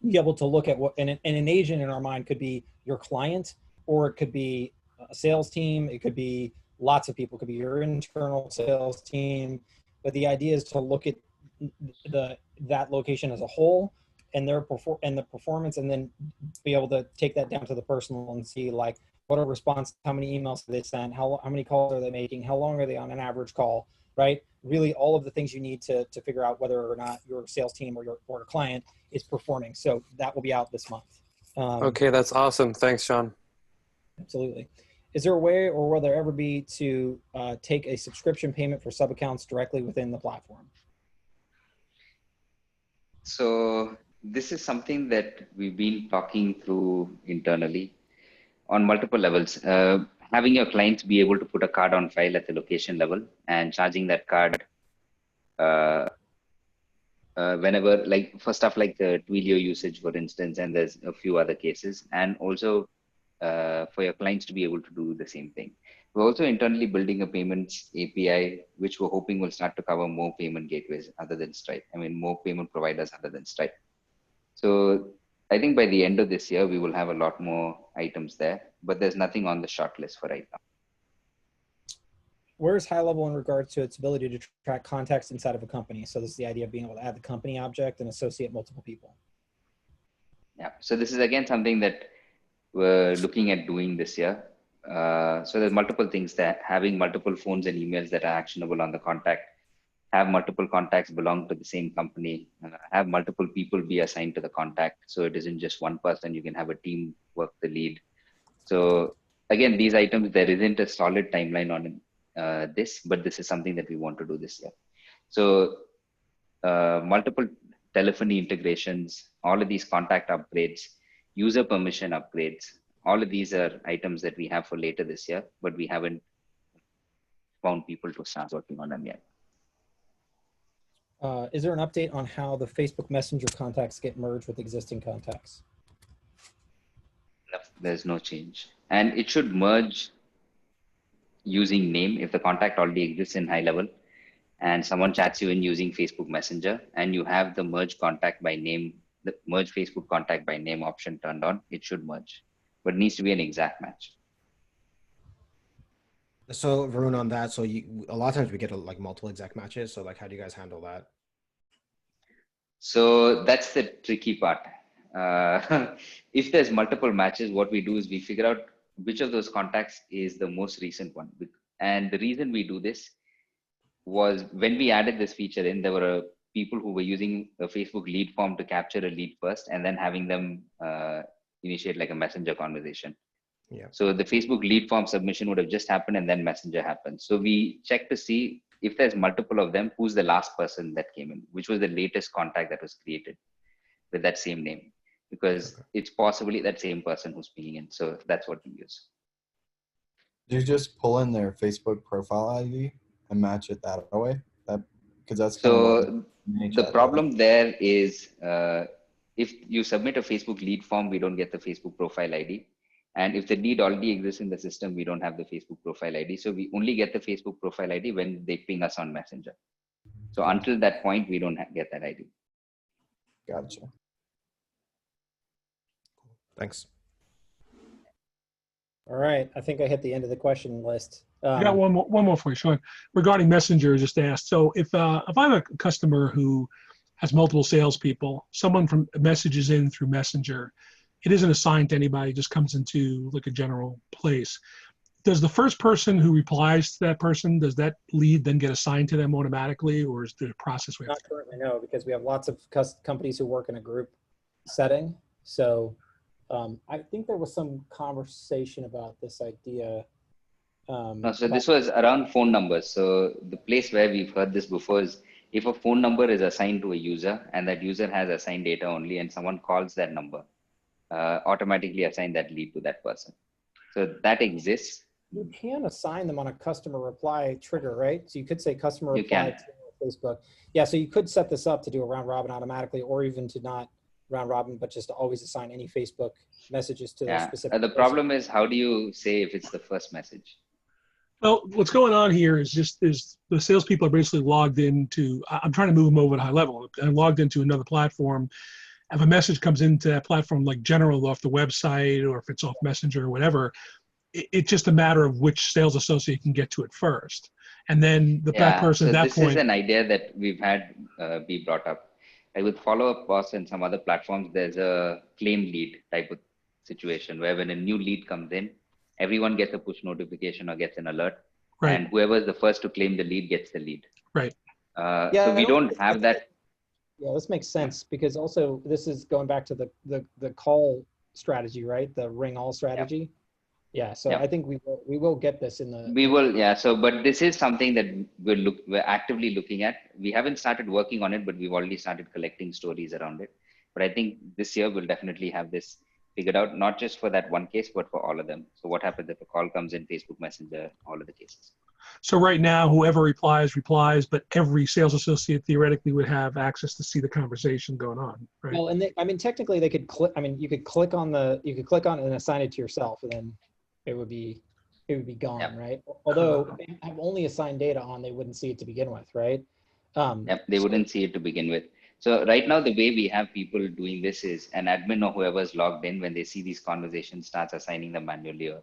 be able to look at what, and an agent in our mind could be your client, or it could be a sales team. It could be lots of people. It could be your internal sales team. But the idea is to look at that location as a whole and the performance, and then be able to take that down to the personal and see like what are response, how many emails do they send, how many calls are they making, how long are they on an average call, right? Really all of the things you need to figure out whether or not your sales team or your client is performing. So that will be out this month. Okay, that's awesome. Thanks, Sean. Absolutely. Is there a way, or will there ever be, to take a subscription payment for sub accounts directly within the platform? So this is something that we've been talking through internally on multiple levels. Having your clients be able to put a card on file at the location level and charging that card whenever, like for stuff like the Twilio usage, for instance, and there's a few other cases, and also for your clients to be able to do the same thing. We're also internally building a payments API, which we're hoping will start to cover more payment gateways other than Stripe. I mean, more payment providers other than Stripe. So I think by the end of this year, we will have a lot more items there, but there's nothing on the short list for right now. Where's HighLevel in regards to its ability to track context inside of a company? So this is the idea of being able to add the company object and associate multiple people. Yeah, so this is again something that we're looking at doing this year. So there's multiple things that having multiple phones and emails that are actionable on the contact, have multiple contacts belong to the same company, have multiple people be assigned to the contact. So it isn't just one person, you can have a team work the lead. So again, these items, there isn't a solid timeline on this, but this is something that we want to do this year. So multiple telephony integrations, all of these contact upgrades, user permission upgrades, all of these are items that we have for later this year, but we haven't found people to start working on them yet. Is there an update on how the Facebook Messenger contacts get merged with existing contacts? No, there's no change. And it should merge using name if the contact already exists in HighLevel and someone chats you in using Facebook Messenger and you have the merge contact by name, the merge Facebook contact by name option turned on, it should merge, but it needs to be an exact match. So Varun, on that, so a lot of times we get like multiple exact matches. So like, how do you guys handle that? So that's the tricky part. If there's multiple matches, what we do is we figure out which of those contacts is the most recent one. And the reason we do this was when we added this feature in, there were people who were using a Facebook lead form to capture a lead first and then having them initiate like a messenger conversation. Yeah. So the Facebook lead form submission would have just happened and then messenger happened. So we check to see if there's multiple of them, who's the last person that came in, which was the latest contact that was created with that same name, because it's possibly that same person who's pinging in. So that's what we use. Do you just pull in their Facebook profile ID and match it that way? Because that's so the problem there is if you submit a Facebook lead form, we don't get the Facebook profile ID. And if the lead already exists in the system, we don't have the Facebook profile ID. So we only get the Facebook profile ID when they ping us on Messenger. So until that point, we don't get that ID. Gotcha. Thanks. All right. I think I hit the end of the question list. I got one more for you, Sean. Regarding Messenger, just asked. So if I'm a customer who has multiple salespeople, someone from messages in through Messenger, it isn't assigned to anybody, it just comes into like a general place. Does the first person who replies to that person, does that lead then get assigned to them automatically, or is there a process we have Not currently, no, because we have lots of companies who work in a group setting. So I think there was some conversation about this idea. No, so this was around phone numbers. So the place where we've heard this before is if a phone number is assigned to a user and that user has assigned data only and someone calls that number, automatically assign that lead to that person. So that exists. You can assign them on a customer reply trigger, right? So you could say customer reply to Facebook. Yeah, so you could set this up to do a round robin automatically, or even to not round robin, but just to always assign any Facebook messages to their specific The problem is, how do you say if it's the first message? Well, what's going on here is the salespeople are basically logged into, I'm trying to move them over to HighLevel. I'm logged into another platform. If a message comes into that platform, like general off the website, or if it's off Messenger or whatever, it's just a matter of which sales associate can get to it first. And then that person at that point. This is an idea that we've had be brought up. Like with follow-up boss and some other platforms, there's a claim lead type of situation where when a new lead comes in, everyone gets a push notification or gets an alert. Right. And whoever is the first to claim the lead gets the lead. Right. So we don't have that. Yeah, this makes sense because also this is going back to the call strategy, right? The ring all strategy. Yeah, so I think we will get this in the. We will, yeah. So, but this is something that we're actively looking at. We haven't started working on it, but we've already started collecting stories around it. But I think this year we'll definitely have this figured out, not just for that one case, but for all of them. So what happens if a call comes in Facebook Messenger, all of the cases. So right now, whoever replies, but every sales associate theoretically would have access to see the conversation going on, right? Well, and I mean, technically they could click, I mean, you could click on it and assign it to yourself, and then it would be gone, right? Although they have only assigned data on, they wouldn't see it to begin with, right? They wouldn't see it to begin with. So right now, the way we have people doing this is an admin or whoever's logged in, when they see these conversations, starts assigning them manually. Or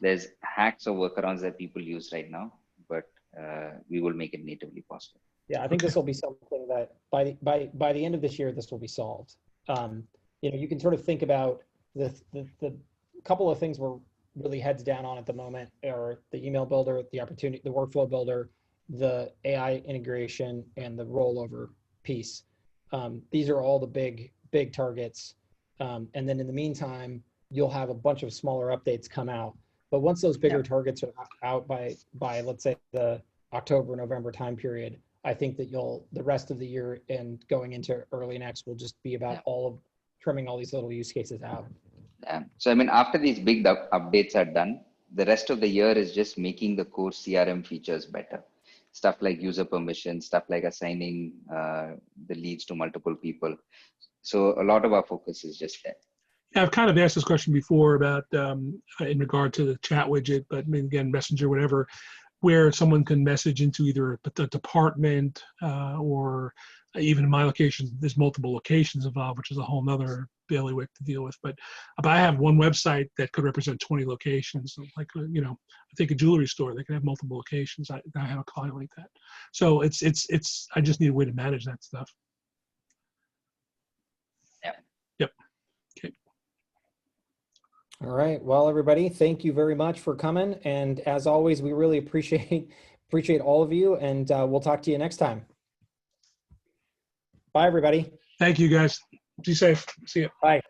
there's hacks or workarounds that people use right now, but we will make it natively possible. Yeah, I think this will be something that by the end of this year, this will be solved. You know, you can sort of think about the couple of things we're really heads down on at the moment are the email builder, the workflow builder, the AI integration, and the rollover piece. These are all the big targets. And then in the meantime, you'll have a bunch of smaller updates come out. But once those bigger targets are out by let's say the October, November time period, I think that the rest of the year and going into early next will just be about trimming all these little use cases out. So, I mean, after these big updates are done, the rest of the year is just making the core CRM features better. Stuff like user permission, stuff like assigning the leads to multiple people. So a lot of our focus is just there. Yeah, I've kind of asked this question before about in regard to the chat widget, but I mean, again, Messenger, whatever, where someone can message into either the department or even in my location, there's multiple locations involved, which is a whole nother bailiwick to deal with. But I have one website that could represent 20 locations. Like, you know, I think a jewelry store, they can have multiple locations. I have a client like that. So it's I just need a way to manage that stuff. Yep. Okay. All right. Well, everybody, thank you very much for coming. And as always, we really appreciate all of you. And we'll talk to you next time. Bye, everybody. Thank you, guys. Be safe. See you. Bye.